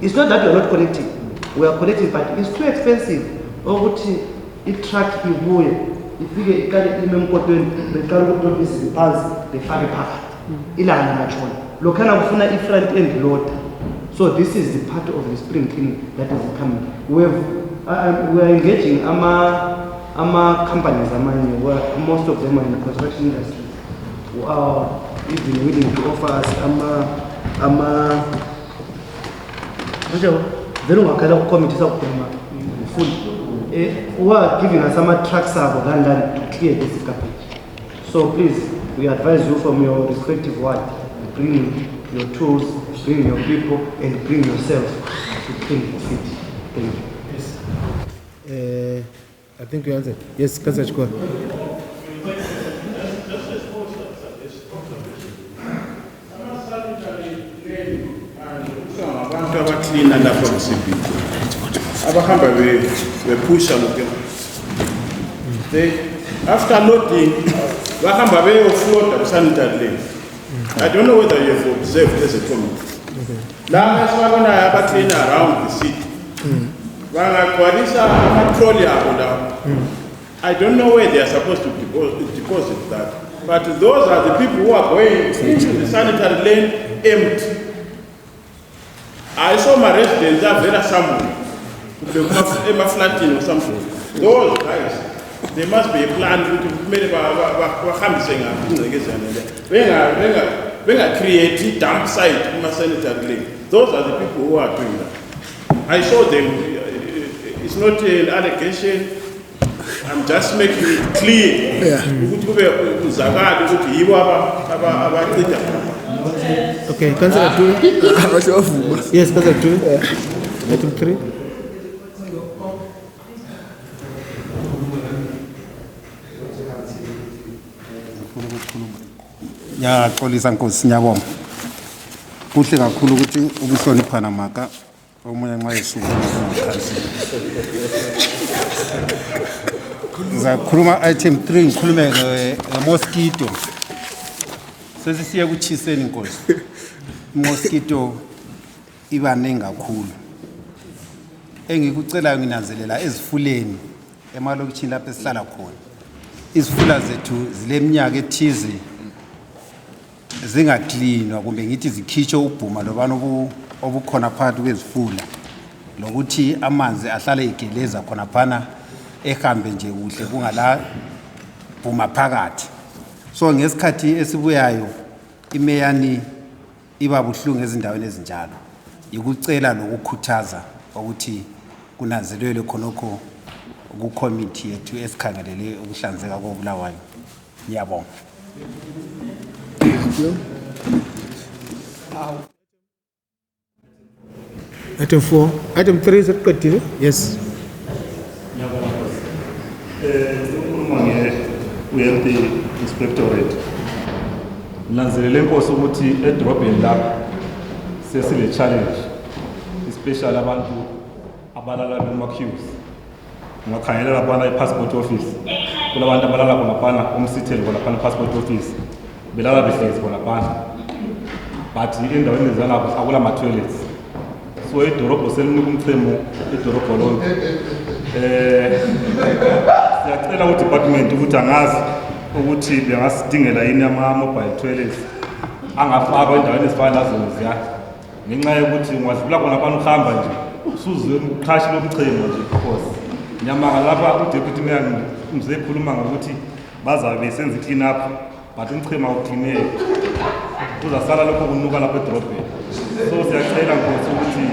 It's not that we're not collecting. We are collecting, but it's too expensive. Or it track ibuye. If we get the pulse, the fire packet. Ilana natural. Lokana kufuna front end load. So this is the part of the spring cleaning that is coming. We are engaging ama companies, where most of them are in the construction industry, who are even willing to offer us who are giving us some trucks to clear this garbage. So please, we advise you from your respective ward, bring your tools, bring your people, and bring yourself to clean the city. Thank you. Yes. I think you answered. Yes, Councillor Chikwa. Abantu abaklina lapha kusibhico abahamba bepusha after loading bahamba beyofloda kusanitary lane. I don't know whether you have observed as a committee. La esibabonayo abaklina around the city bangagcwalisa amatroli abo lapho. I don't know where they are supposed to deposit that, but those are the people who are going into the sanitary lane empty. I saw my residents are very somewhere, in my flat or something. Those guys, there must be a plan ukuthi kumele bahambise ngaphi ingcekeza le. Benga create a dump site kuma sanitary lane. Those are the people who are doing that. I saw them. It's not an allegation. I'm just making it clear. Ukuthi kube uzakala ukuthi yibo abaqeda. Okay, Councillor Dube. Yes, Councillor Dube. Item 3. Ngiyaxolisa Nkosi, ngiyabonga. Kuhle kakhulu ukuthi ukuhlonipha namaka omunye nxa esuku ngakhansi. Ngizakhuluma item 3 ngikhulume nge-mosquito. Sesisiye kuchiseni Nkosi. Mosquito iba ningi kakhulu. Engikucela nginanzelela ezifuleni emalokishini lapho esihlala khona. Izifula zethu zileminyaka ethize zingaklinwa kumbe ngithi zikhitshwe ubhuma lobana obukhona phakathi kwezifula lokuthi amanzi ahlale egeleza khona phana ehambe nje kuhle kungala bhuma phakathi. So ngesikhathi esibuyayo imeyani iba buhlungu ezindaweni ezinjalo. Yikucela lokukhuthaza ukuthi kunanzelelwe khonokho ku-committee yethu esikhangelele ukuhlanzeka koBulawayo. Ngiyabonga. Item 4. Item 3 is repeated. Yes. We-health inspectorate. Nanzelele Nkosi ukuthi edrobheni lapho sesile challenge, especially abantu abalala kuma-queues. Ungakhangela laphana i-passport office. Kulabantu abalala khona umsithele khona phana passport office. Belala behlezi khona phana. But endaweni ezalapho akula ma-toilets. So edorobho selinika umchemo edorobho lonke. Siyacela ku-department ukuthi angazi ukuthi bengasidingela yini ama-mobile toilets angafakwa endaweni ezifana nazo ziya. Ngenxa yokuthi ungadlula khona phana uhamba nje usuzwe uqhashi lomchemo nje because nyamanga lapha uDeputy Mayor mzekhuluma ngokuthi bazabe besenza i-clean up but umchemo awuklineke. Kuzasala lokho kunuka lapha edrobheni. So siyacela Nkosi ukuthi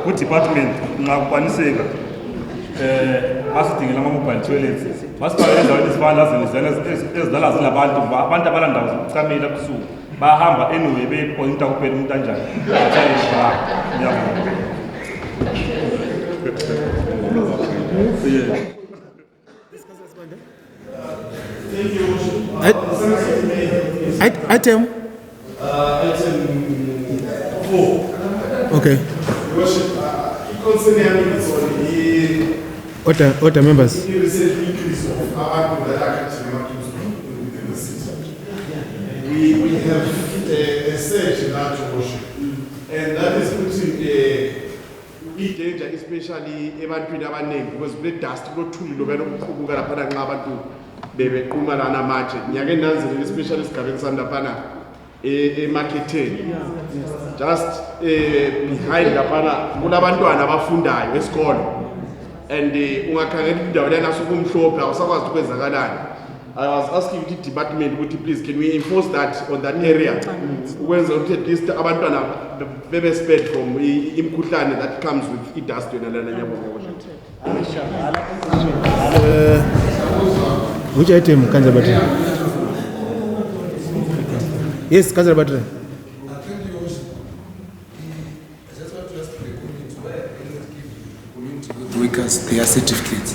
ku-department nxa kukwaniseka basidingela ama-mobile toilets basifake endaweni ezifana ezidala zilabantu abantu abalandawo zokucamela kusuku bahamba anyway bepointa kuphela umuntu anjani. Item 4. Okay. Order members. The recent increase of our that are within the city. We have a surge in that worship, and that is putting a danger, especially ebantwini abaningi, because the dust kulothuli lobela ukuqubuka lapha nxa abantu bebequma lana manje. Ngiyake nanzelela especially esigabeni sandaphana emarketeni. Just behind lapha kulabantwana abafundayo esikolo. And ungakhangela indawo lena sokumhlophe awusakwazi ukwenzakalani. I was asking the department ukuthi please can we enforce that on that area ukwenza ukuthi at least abantwana bebe spared from imkhuhlane that comes with i-dust yona lana nyabonga. Which item, Councillor Batra? Yes, Councillor Batra. Workers their certificates.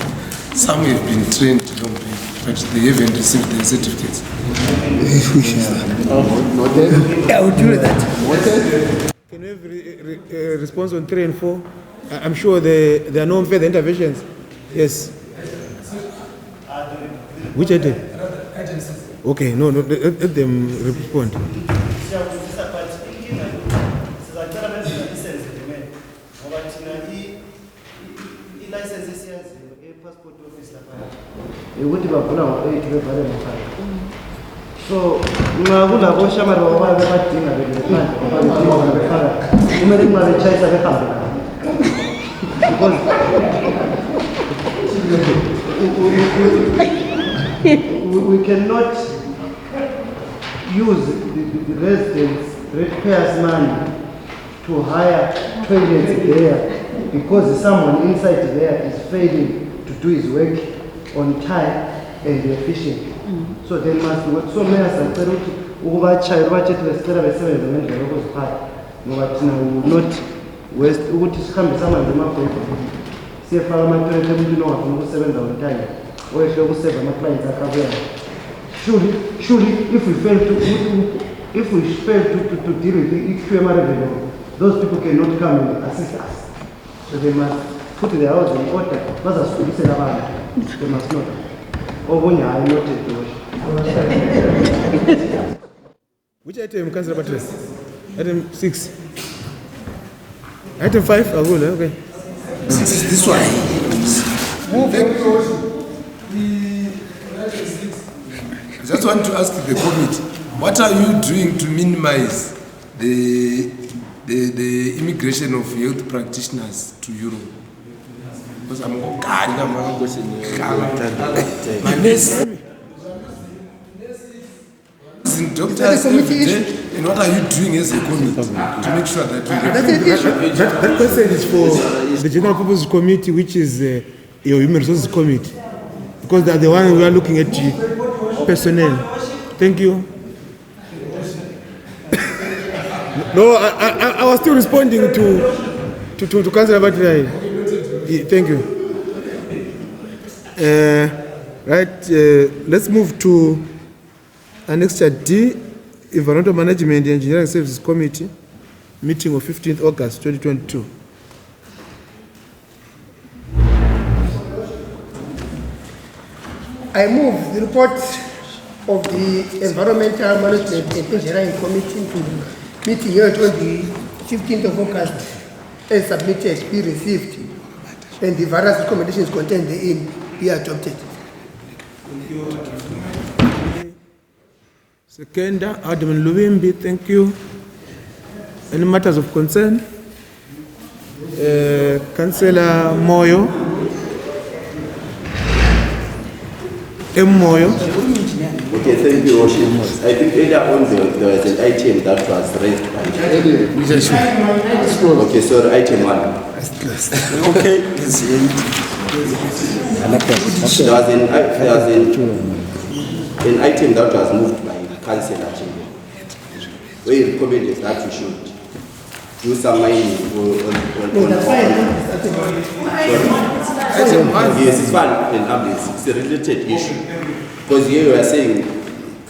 Some have been trained long time, but they haven't received their certificates. I would do that. Can we have a response on 3 and 4? I'm sure there are no further interventions. Yes. Which item? Okay, no, let them respond. ukuthi bavula ngo-8 bevale ngo-5. So nxa kulabo shamari babaye bebadinga befaka kumele nxa betshayisa behambe because we cannot use the residents' ratepayers' money to hire toilets there because someone inside there is failing to do his work on time and efficient. So they must work. So may I say ukuba child budget lesicela besebenza ngendlela yokuziphatha ngoba thina will not waste ukuthi sihambe samanzi emabheke siyefaka ama-toilet emuntwini ongafuna ukusebenza on time oyehle ukuseva ama-clients akhabuyayo. Surely if we fail to deal with the QMR revenue, those people cannot come and assist us. So they must put their house in order. They must not. Which item, Councillor Patrice? Item 6. Item 5, I will, okay. This one. I just want to ask the committee, what are you doing to minimize the immigration of health practitioners to Europe? Because I'm going doctors every day, and what are you doing as a committee to make sure that that question is for the General Purpose Committee, which is your Human Resources Committee, because they are the one who are looking at personnel. Thank you. No, I was still responding to Councillor Batrai. Thank you. Let's move to Annexure D, Environmental Management and Engineering Services Committee, meeting of 15th August 2022. I move the report of the Environmental Management and Engineering Committee to meeting held on the 15th of August as submitted be received and the various recommendations contained therein be adopted. Seconder, Admin Lubimbi, thank you. Any matters of concern? Councillor Moyo. M. Moyo. Okay, thank you, Worship. I think earlier on there was an item that was raised by... Okay, sorry, item 1. Okay. There was an item that was moved by Councillor Chimbe, where he recommended that we should do some mining Yes, it's fine and ambulance. It's a related issue. Because here we are saying,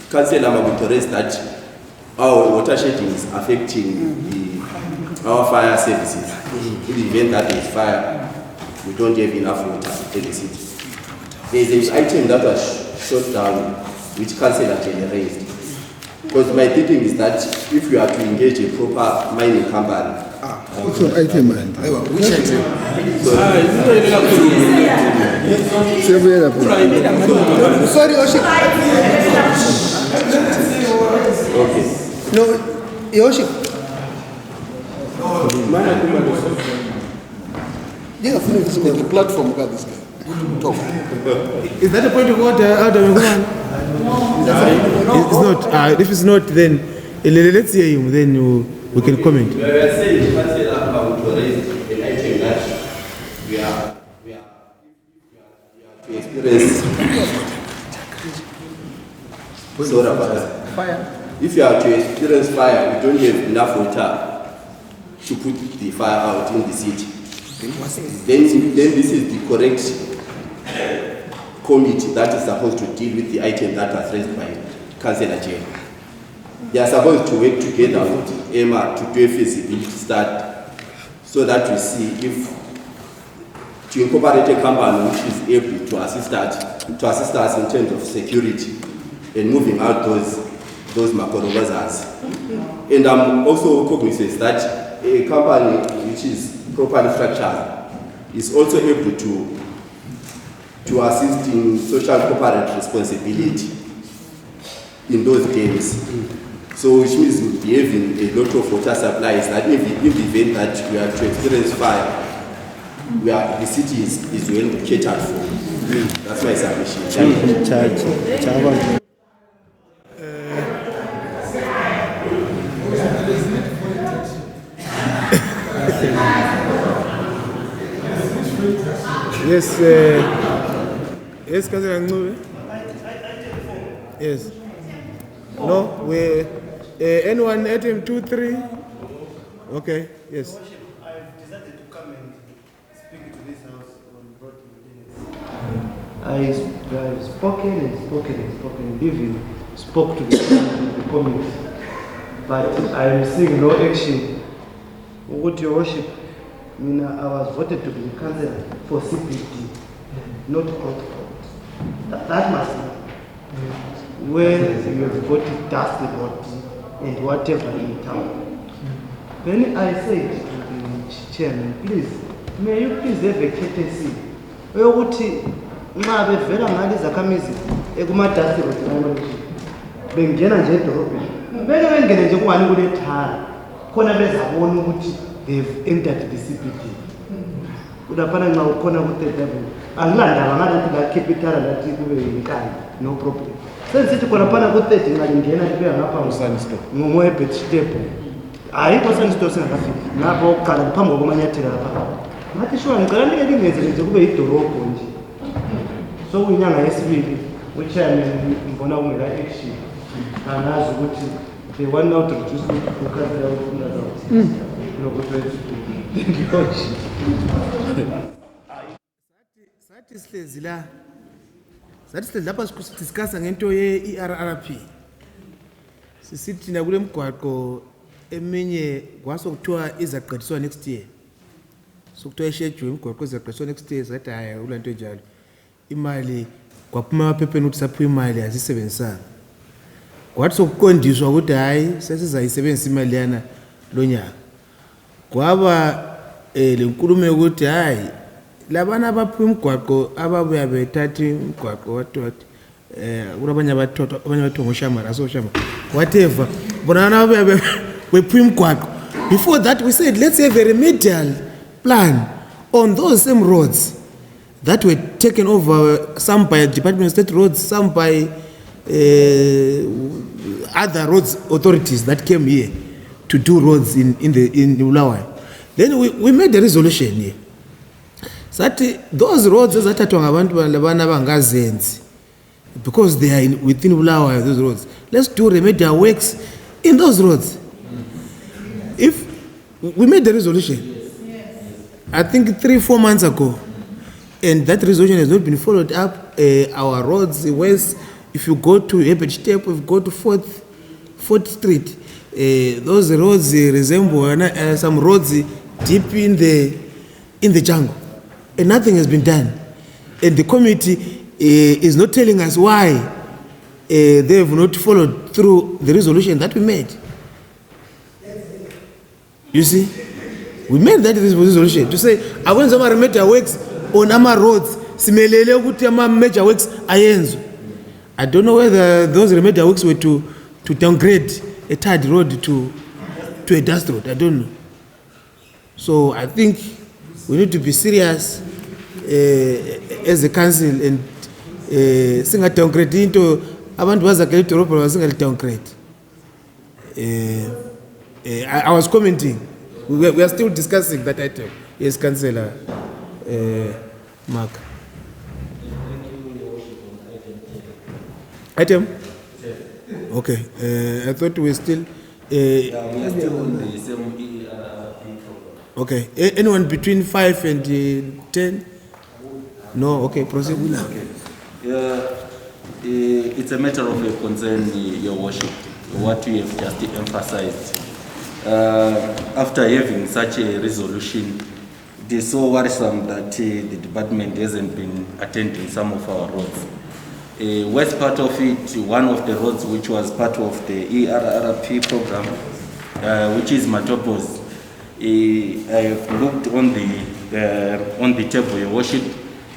Councillor Mabuto raised that our water shedding is affecting our fire services. In the event that there is fire, we don't have enough water in the city. There is an item that was shot down, which Councillor Jenny raised. Because my thinking is that if you are to engage a proper mining company, which item? Which item? Sorry, Oshik. Okay. No, Oshik. The platform got this guy. Talk. Is that a point of order, Adam? It's not. If it's not, then let's hear him. Then we can comment. We are saying Councillor Mabuto raised an item that we are to experience. Sorry about that. Fire. If you are to experience fire, we don't have enough water to put the fire out in the city. Then this is the correct committee that is supposed to deal with the item that was raised by Councillor Jane. They are supposed to work together with EMA to do a feasibility study so that we see if to incorporate a company which is able to assist us in terms of security and moving out those makorobazas. And I'm also cognizant that a company which is properly structured is also able to assist in social corporate responsibility in those games. So which means we'll be having a lot of water supplies that in the event that we are to experience fire, the city is well catered for. That's my submission. Yes, yes, Councillor Ncube. Yes. No, we anyone item 2, 3? Okay, yes. I've decided to come and speak to this house on broad business. I've spoken and spoken and spoken, even spoke to the committee, but I am seeing no action. What your worship, I was voted to be the councillor for CPD, not protocol. That must be where you have voted dust about and whatever in town. Then I said to the chairman, please, may you please have a courtesy. Ukuthi nxa bevela ngale zakhamizi ekumadasti road nanoshi bengena nje edorobheni beke bengene nje kungani kulethara khona bezabona ukuthi they've entered the CPD. Udafana nxa ukhona ku-third level angilandaba ngalokuthi lakhipha ithara lathi kube yinkani, no problem. Sengisithi khona phana ku-third ngalingena libeka ngapha ngo-Hebert step. Hayi kwasanisitori singakafiki ngapha okokuqala ngaphambi kokumanyathela lapha ngathi shuwa ngicela nike lingenze nje kube yidorobho nje. So kwinyanga yesibili uchairman ngibona kungela action angazi ukuthi they want now to reduce the council of Bulawayo nokuthi sathi sihlezi la lapha sidiscussa ngento ye-ERRP sisithi thina kule mgwaqo eminye kwasokuthiwa izaqediswa next year, sokuthiwa ishedule imigwaqo izaqediswa next year. Sathi hhayi kulanto enjalo, imali kwaphuma emaphepheni ukuthi saphiwa imali asisebenzisanga. Kwathi sokuqondiswa ukuthi hhayi sesizayisebenzisa imali yana lo nyaka. Kwaba le nkulumo yokuthi hhayi labana abaphiwa imigwaqo ababuya bethatha imigwaqo wathi kulabanye abathiwa ngoshamara, asoshamara whatever, bona nababuya bephiwa imigwaqo. Before that we said let's have a remedial plan on those same roads that were taken over, some by Department of State roads, some by other roads authorities that came here to do roads in Bulawayo. Then we made a resolution here. That those roads ezathathwa ngabantu labana bangazenzi because they are within Bulawayo, those roads. Let's do remedial works in those roads. If we made the resolution, I think 3-4 months ago, and that resolution has not been followed up. Our roads, west, if you go to Hebert Step, if you go to 4th Street, those roads resemble some roads deep in the jungle, and nothing has been done. And the committee is not telling us why they have not followed through the resolution that we made. You see, we made that resolution to say, I want some remedial works on our roads. Simelele ukuthi ama major works ayenzo. I don't know whether those remedial works were to downgrade a third road to a dust road. I don't know. So I think we need to be serious as a council and singa downgrade into abantu bazakela idorobha singa downgrade. I was commenting. We are still discussing that item. Yes, Councillor Mark. Item? Okay. I thought we were still. We are still on the same program. Okay. Anyone between 5 and 10? No. Okay. Proceed. Okay. It's a matter of a concern, Your Worship, what you have just emphasized. After having such a resolution, it is so worrisome that the department hasn't been attending some of our roads. West part of it, one of the roads which was part of the ERRP program, which is Matopos, I have looked on the table, Your Worship,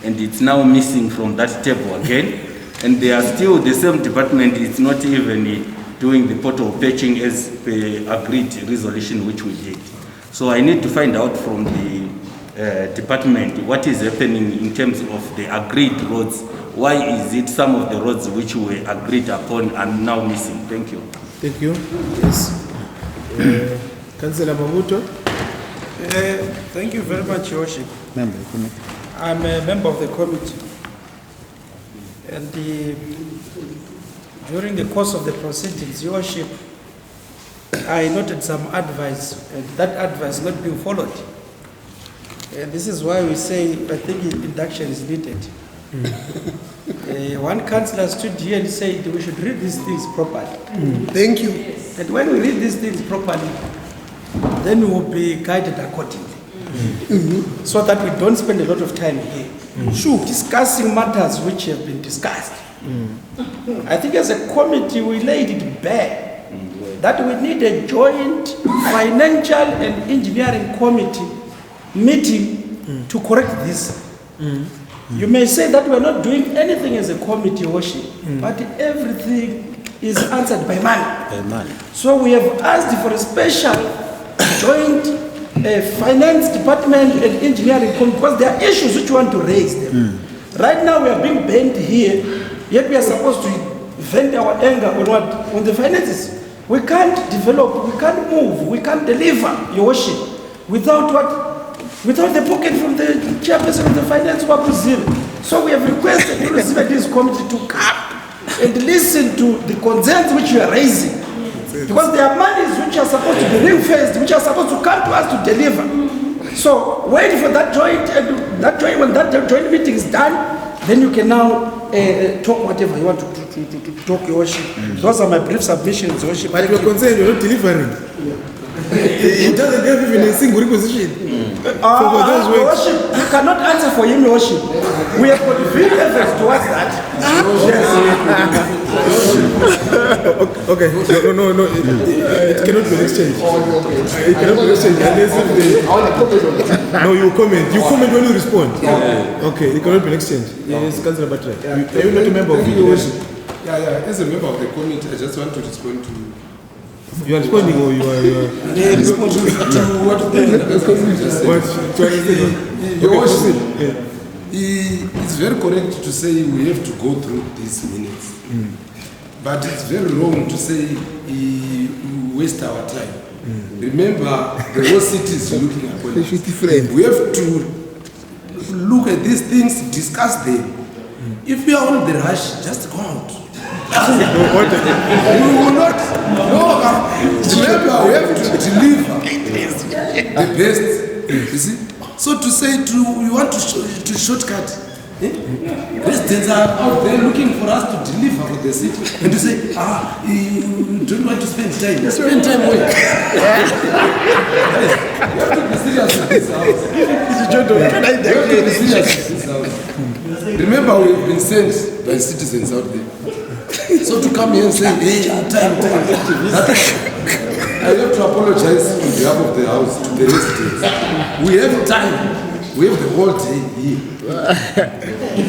and it's now missing from that table again. And they are still the same department. It's not even doing the portal patching as per agreed resolution which we did. So I need to find out from the department, what is happening in terms of the agreed roads? Why is it some of the roads which were agreed upon are now missing? Thank you. Thank you. Yes. Councillor Mavuto. Thank you very much, Your Worship. Member of the committee. I'm a member of the committee. And during the course of the proceedings, Your Worship, I noted some advice, and that advice not being followed. And this is why we say, I think induction is needed. One councillor stood here and said we should read these things properly. Thank you. And when we read these things properly, then we will be guided accordingly. So that we don't spend a lot of time here discussing matters which have been discussed. I think as a committee we laid it bare that we need a joint financial and engineering committee meeting to correct this. You may say that we're not doing anything as a committee, Worship, but everything is answered by money. So we have asked for a special joint finance department and engineering committee because there are issues which we want to raise them. Right now we are being bent here, yet we are supposed to vent our anger on what? On the finances. We can't develop, we can't move, we can't deliver, Your Worship, without what? Without the pocket from the chairperson of the finance Brazil. So we have requested to receive this committee to come and listen to the concerns which you are raising. Because there are monies which are supposed to be ring-fenced, which are supposed to come to us to deliver. So wait for that joint, and when that joint meeting is done, then you can now talk whatever you want to talk, Your Worship. Those are my brief submissions, Your Worship. But you're concerned you're not delivering. It doesn't have even a single requisition. Your Worship, you cannot answer for him, Your Worship. We have got big efforts towards that. Okay, no. It cannot be an exchange. It cannot be an exchange unless no, you comment. You comment when you respond. Okay, it cannot be an exchange. Yes, Councillor Batra. Are you not a member of the Worship? Yeah. As a member of the committee, I just want to respond to. You are responding or you are responding to what the just said. Your Worship, it's very correct to say we have to go through these minutes. But it's very wrong to say we waste our time. Remember, the whole city is looking at us. We have to look at these things, discuss them. If we are on the rush, just go out. We will not. No, remember, we have to deliver the best. You see? So to say we want to shortcut. Residents are out there looking for us to deliver for the city. And to say, you don't want to spend time. Spend time where? You have to be serious with this house. You have to be serious with this house. Remember, we've been sent by citizens out there. So to come here and say, hey, time. I have to apologize on behalf of the house to the residents. We have time. We have the whole day here.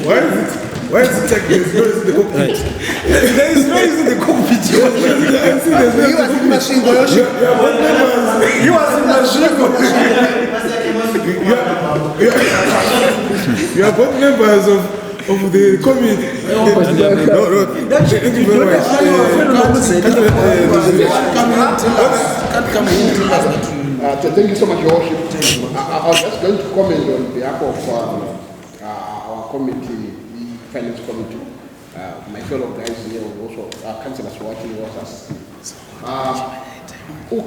Why is it like there's noise in the cockpit? There is noise in the cockpit. You was in machine. You was in machine. You are both members of the committee. No. Thank you very much. Thank you so much, Your Worship. I was just going to comment on behalf of our committee, the Finance Committee. My fellow guys here, also Councillor Swati was us.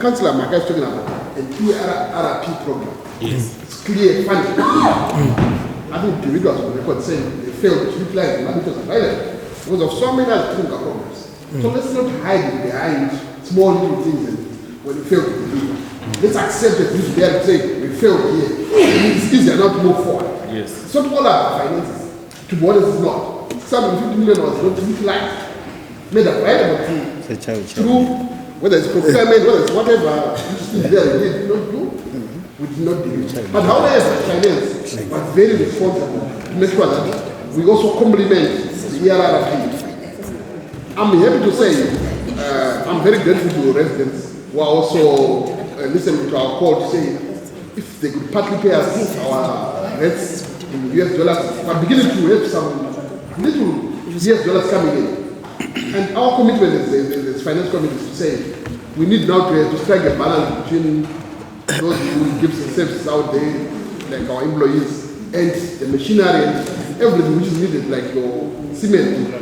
Councillor Maka is talking about a TRP program. Yes. It's clear funding. I think the individuals on record saying they failed to utilize the money because available because of so many other Tunga programs. So let's not hide behind small little things when we fail to deliver. Let's accept that this there and say we failed here. It's easier now to move forward. Yes. It's not all our finances. To be honest, it's not. Some 50 million was not utilized. Made available through whether it's procurement, whether it's whatever, which is there, we did not do. We did not do it. But however, finance was very responsible to make sure that we also complement the ERRP. I'm happy to say I'm very grateful to residents who are also listening to our call to say if they could partly pay us our rates in US dollars, we're beginning to have some little US dollars coming in. And our commitment as finance committee is to say, we need now to strike a balance between those who give services out there, like our employees, and the machinery and everything which is needed, like your cement.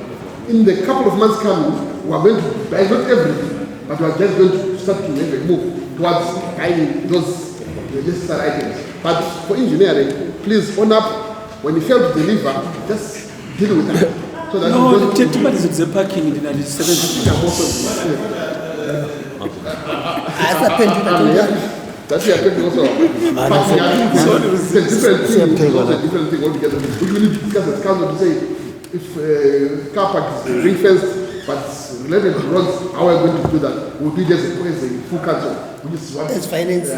In the couple of months coming, we are going to buy not everything, but we are just going to start to make a move towards buying those necessary items. But for engineering, please own up. When you fail to deliver, just deal with that. So that No, you don't the is the parking in the United States. That's the attending also. It's a different thing. It's also a different thing altogether. We will need to discuss as council to say if car park is ring fenced, but related to roads, how are we going to do that? We'll do just a full council, which is what as finance.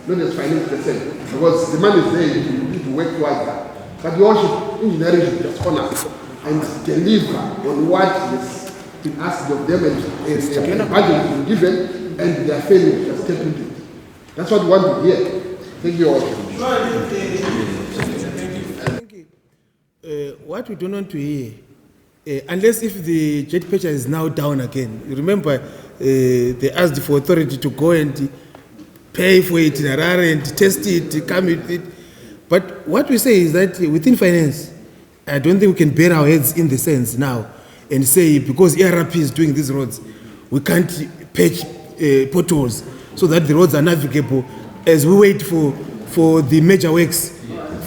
Not as finance percent, because the money is there. You need to work towards that. But your worship, engineering should just honor and deliver on what has been asked of them and a budget has been given, and they are failing to step into it. That's what we want to hear. Thank you all. What we don't want to hear, unless if the jet pressure is now down again. You remember, they asked for authority to go and pay for it in Harare and test it, come with it. But what we say is that within finance, I don't think we can bear our heads in the sense now and say because ERP is doing these roads, we can't patch potholes so that the roads are navigable as we wait for the major works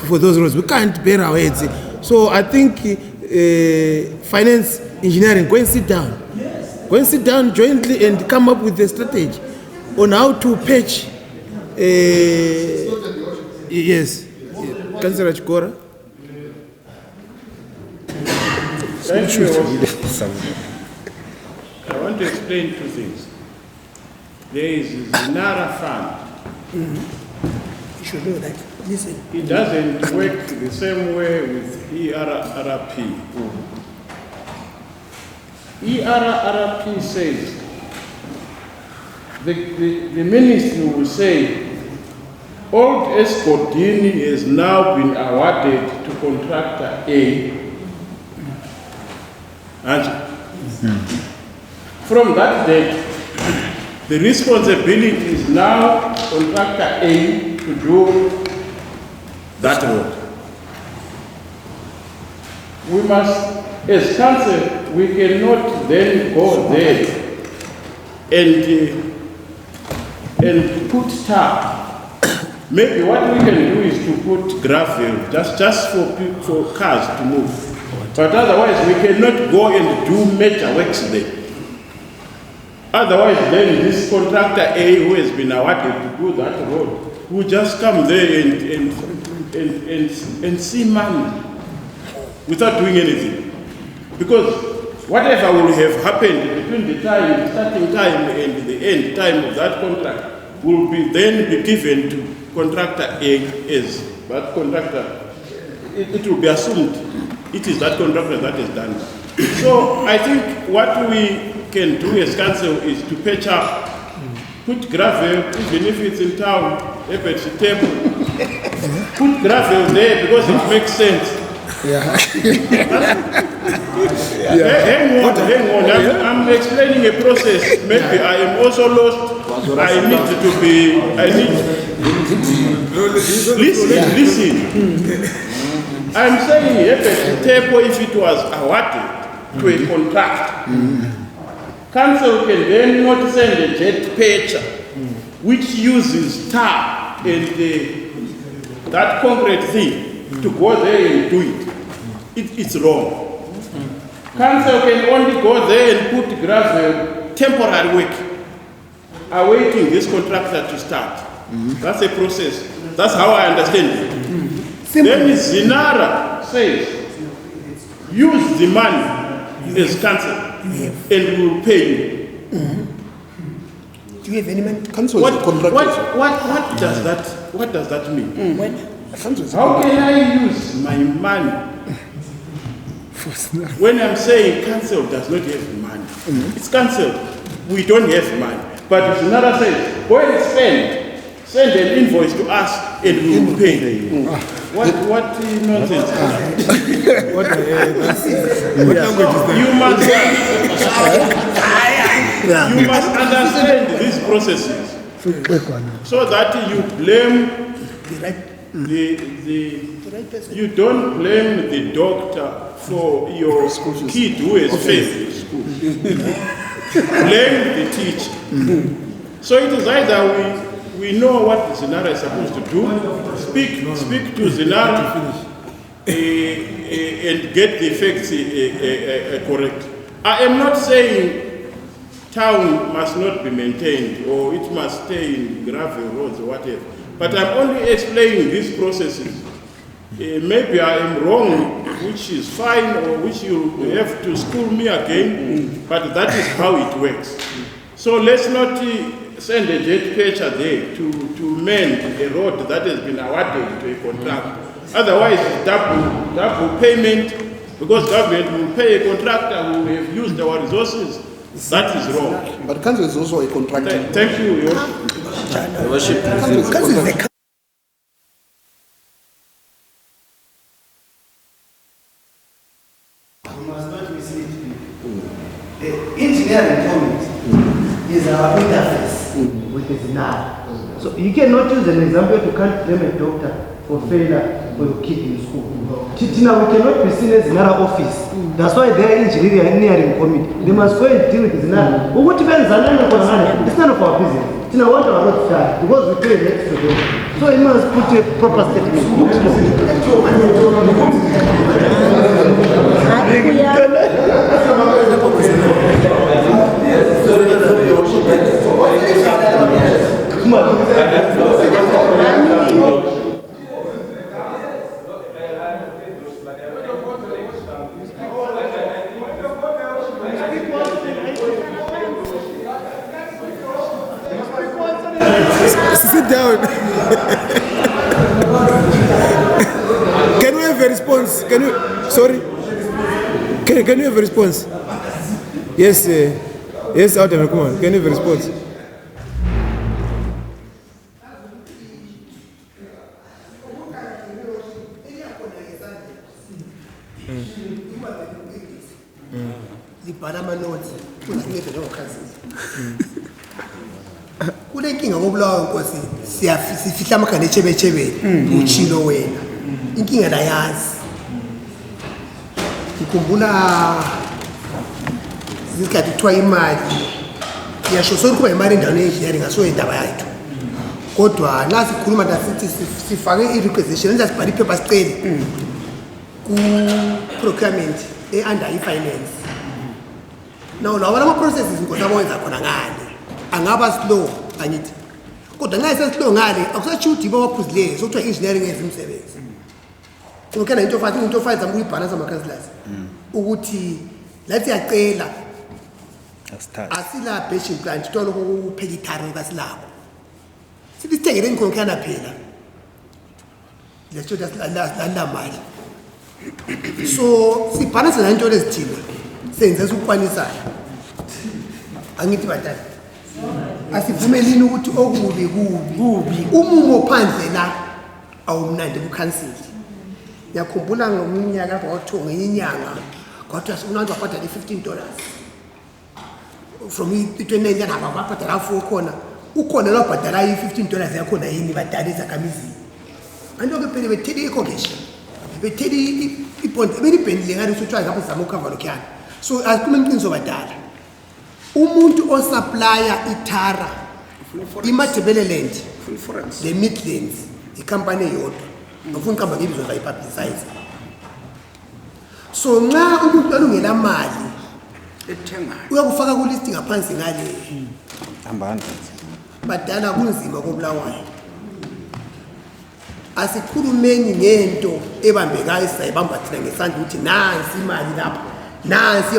for those roads. We can't bear our heads. So I think finance, engineering, go and sit down. Go and sit down jointly and come up with a strategy on how to patch. Yes. Councillor Chikora. Thank you. I want to explain two things. There is Zinara Fund. You should know that. Listen. It doesn't work the same way with ERRP. ERRP says, the ministry will say, Old Escodini has now been awarded to contractor A. And from that date, the responsibility is now contractor A to do that road. We must, as council, we cannot then go there and put tar. Maybe what we can do is to put gravel just for cars to move. But otherwise, we cannot go and do major works there. Otherwise, then this contractor A who has been awarded to do that road will just come there and see money without doing anything. Because whatever will have happened between the starting time and the end time of that contract will then be given to contractor A as that contractor. It will be assumed it is that contractor that is done. So I think what we can do as council is to patch up, put gravel, even if it's in town, if it's a table, put gravel there because it makes sense. Hang on, I'm explaining a process. Maybe I am also lost. Listen. I'm saying if it was awarded to a contract, council can then not send a jet patcher which uses tar and that concrete thing to go there and do it. It's wrong. Council can only go there and put gravel, temporary work, awaiting this contractor to start. That's a process. That's how I understand it. Then Zinara says, use the money as council and we will pay you. Do you have any money? What does that mean? How can I use my money when I'm saying council does not have money? It's council. We don't have money. But Zinara says, go and send an invoice to us and we will pay. What nonsense? What language is that? You must understand these processes so that you blame you don't blame the doctor for your kid who has failed in school. Blame the teacher. So it is either we know what Zinara is supposed to do, speak to Zinara and get the facts correct. I am not saying town must not be maintained or it must stay in gravel roads or whatever, but I'm only explaining these processes. Maybe I am wrong, which is fine, or which you have to school me again, but that is how it works. So let's not send a jet catcher there to mend a road that has been awarded to a contractor. Otherwise, double payment, because government will pay a contractor who have used our resources. That is wrong. But council is also a contractor. Thank you, Your Worship. The engineering committee is our interface with the ZNAR. So you cannot use an example to can't blame a doctor for failure for your kid in school. Now we cannot be seen as ZNAR office. That's why they are engineering committee. They must go and deal with ZNAR. But what depends on it's none of our business. Tina want our road start because we pay next to them. So you must put a proper statement. Sit down. Can we have a response? Can you? Sorry. Can you have a response? Yes. Yes, out of come on. Can you have a response? Kule nkinga ngobulawa inkosi sifihla amakhanda echebechebeni uchilo wena inkinga layazi ngikhumbula isikhathi kuthiwa imali yasho sokuba imali endaweni engineering aso indaba yethu kodwa la sikhuluma la sithi sifake i-requisition lenza sibhale iphepha sicele ku-procurement e-under i-finance now lawa ama-processes inkosi abawenza khona ngale angaba slow angithi kodwa nxa seslow ngale akusatsho ukuthi iba waphuzileyo sokuthiwa engineering yenza umsebenzi kukhona into fathi zama ukuyibhalansa ama-councillors ukuthi la siyacela asila pension plan titolo kuphela itharo kasilapho sithi sithengele inkonkhana phela lesitho la mali so sibhalansa nanto lezithile senze ukukwanisayo angithi badala asivumelini ukuthi okubi umumo phandle la awumnandi kucancel ngiyakhumbula ngomnyaka bawo ngenye inyanga kodwa unabantu babhadala $15 from i-29 yana babhadala khona ukhona lo bhadala i-$15 yakhona yini badala ezakamizini anto ke phela betheli i-congestion betheli ibond benibhendile ngani usuthiwa ngapha sizama ukhava lokhuyana so asikhulume iqiniso badala umuntu osuplya ithara iMadebeleland the Midlands ikhampani eyodwa ngifuna iqamba ngibizwa la ipublicize so nxa umuntu alungela mali ethengayo uyakufaka ku list ngaphansi ngale ambanda badala kunzima koBulawayo asikhulumeni ngento ebambekayo sayibamba thina ngesandla ukuthi nansi imali lapha nansi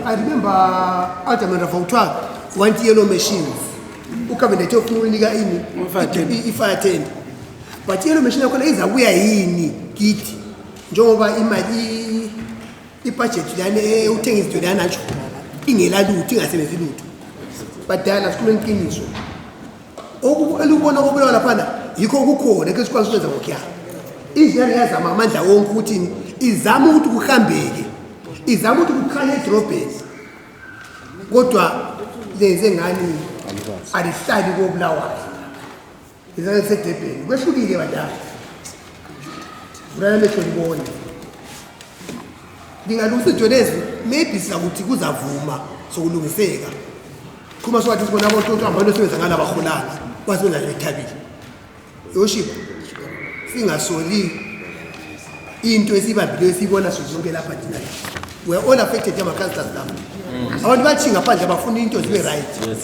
I remember ultimately for uthiwa want yellow machines ucabinet ofuna unika ini i-fire tent but yellow machine yakhona izakuya yini kithi njengoba imali i-budget lana uthenga izinto lana nje ingela lutho ingasebenzi lutho badala sikhuluma iqiniso elubona okubulawa laphana yikho kukhona ke sikwazi ukwenza ngokuyana injani yazama amandla wonke ukuthi izama ukuthi kuhambeke izama ukuthi kukhanye edrobheni kodwa lenze ngani alihlali kobulawayo izake sedebheni kwehlukile badala urana metho libone lingalungisa ijonezi maybe sizakuthi kuzavuma sokulungiseka kuma swathi sibona abantu abantu abasebenza ngala baholana basebenza lethabile yoship singasoli into esibambile esibona sizonke lapha thina we are all affected ama-councillors lapha abantu bathi ngaphandle bafuna into zibe right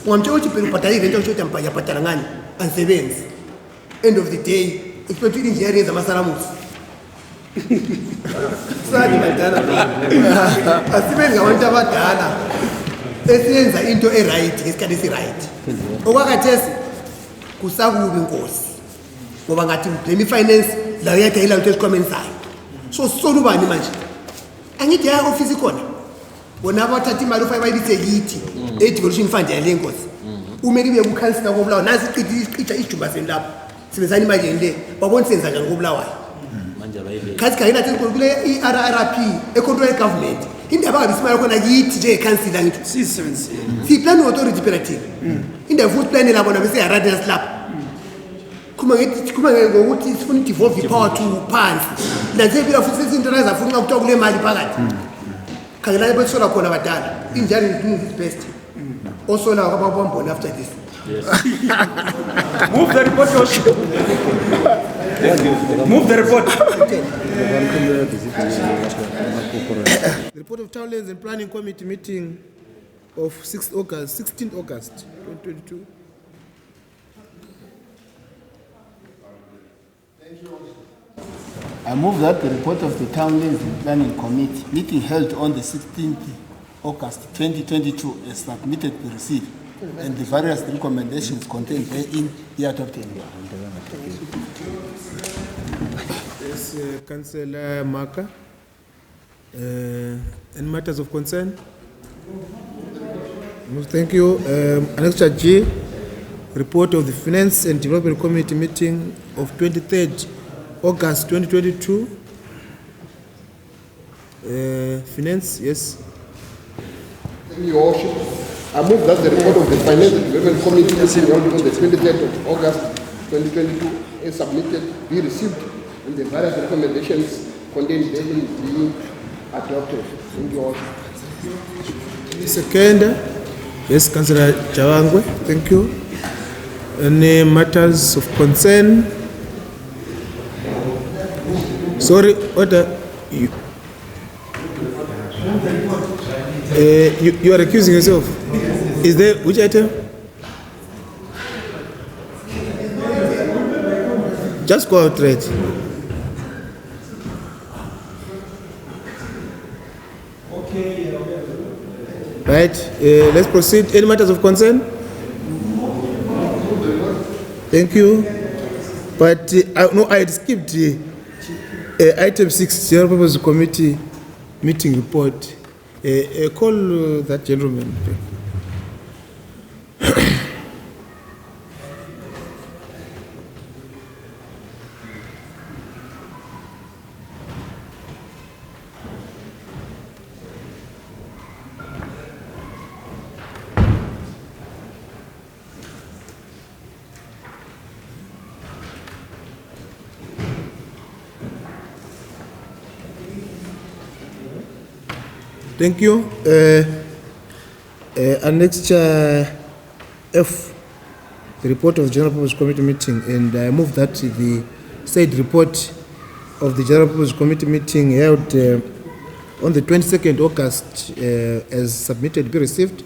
ungamtshela ukuthi phela ubhadalile into osho ukuthi yabhadala ngani angisebenzi end of the day expect i-engineering yenza amasalamusi sani badala asibenzi ngabantu abadala esiyenza into e-right ngesikhathi esi-right okwakhathesi kusakubi inkosi ngoba ngathi blame i-finance la uyadayela into esikhwameni sayo so sisolubani manje angithi yaya ofisi khona bona abathatha imali ufake bayibithe kithi e-devolution fund yale nkosi umele ibe kukhansila kobulawayo nasi ichitha isijumba seni lapho sibenzani imali yeni le babona senza njani kobulawayo khathi khanginathi kule i-RRP econtrol government indaba ngabe isimali khona kithi njengekhansila ngithi siyiplan authority operative indaba futhi plan labo nabe siyaradius lapho kuma ngokuthi sifuna i-devolve i-power to phansi nanzepila futhi sesintona zafuna nxa kuthiwa kule mali phakathi khangela besola khona badala injani doing his best osola kwabambona after this Move the report, Josh. Move the report. The report of Town Lands and Planning Committee meeting of 16th August 2022. I move that the report of the Town Lands and Planning Committee meeting held on the 16th August 2022 is submitted be received and the various recommendations contained therein be adopted. Yes, Councillor Maka. Any matters of concern? Thank you. Annexure G, report of the Finance and Development Committee meeting of 23rd August 2022. Finance, yes. Thank you, Your Worship. I move that the report of the Finance and Development Committee meeting held on the 23rd of August 2022 is submitted, be received, and the various recommendations contained therein be adopted. Thank you, Your Worship. Second, yes, Councillor Chawangwe, thank you. Any matters of concern? Sorry, order. You are accusing yourself. Is there which item? Just go out right. Right. Let's proceed. Any matters of concern? Thank you. But no, I had skipped item 6, General Purpose Committee meeting report. Call that gentleman. Thank you. Annexure F, the report of the General Purpose Committee meeting, and I move that the said report of the General Purpose Committee meeting held on the 22nd August as submitted be received,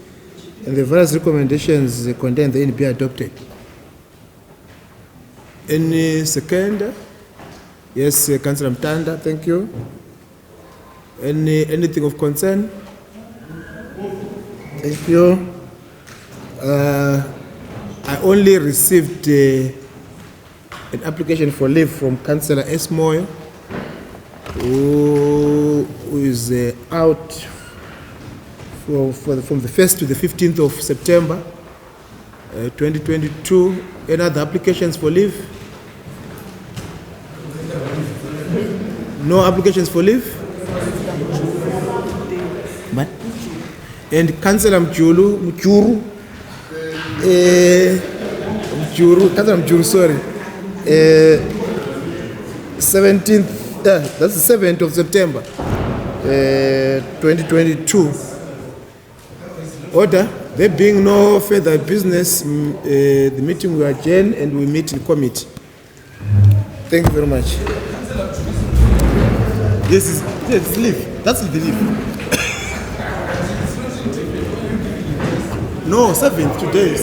and the various recommendations contained therein be adopted. Any second? Yes, Councillor Mtanda, thank you. Anything of concern? Thank you. I only received an application for leave from Councillor S. Moyo, who is out from the 1st to the 15th of September. 2022. Any other applications for leave? No applications for leave? But and Councillor Councillor Mjuru, sorry. 17th, that's the 7th of September, 2022. Order. There being no further business, the meeting will adjourn and we meet in committee. Thank you very much. Yes, leave. That's the leave. No, 7th today.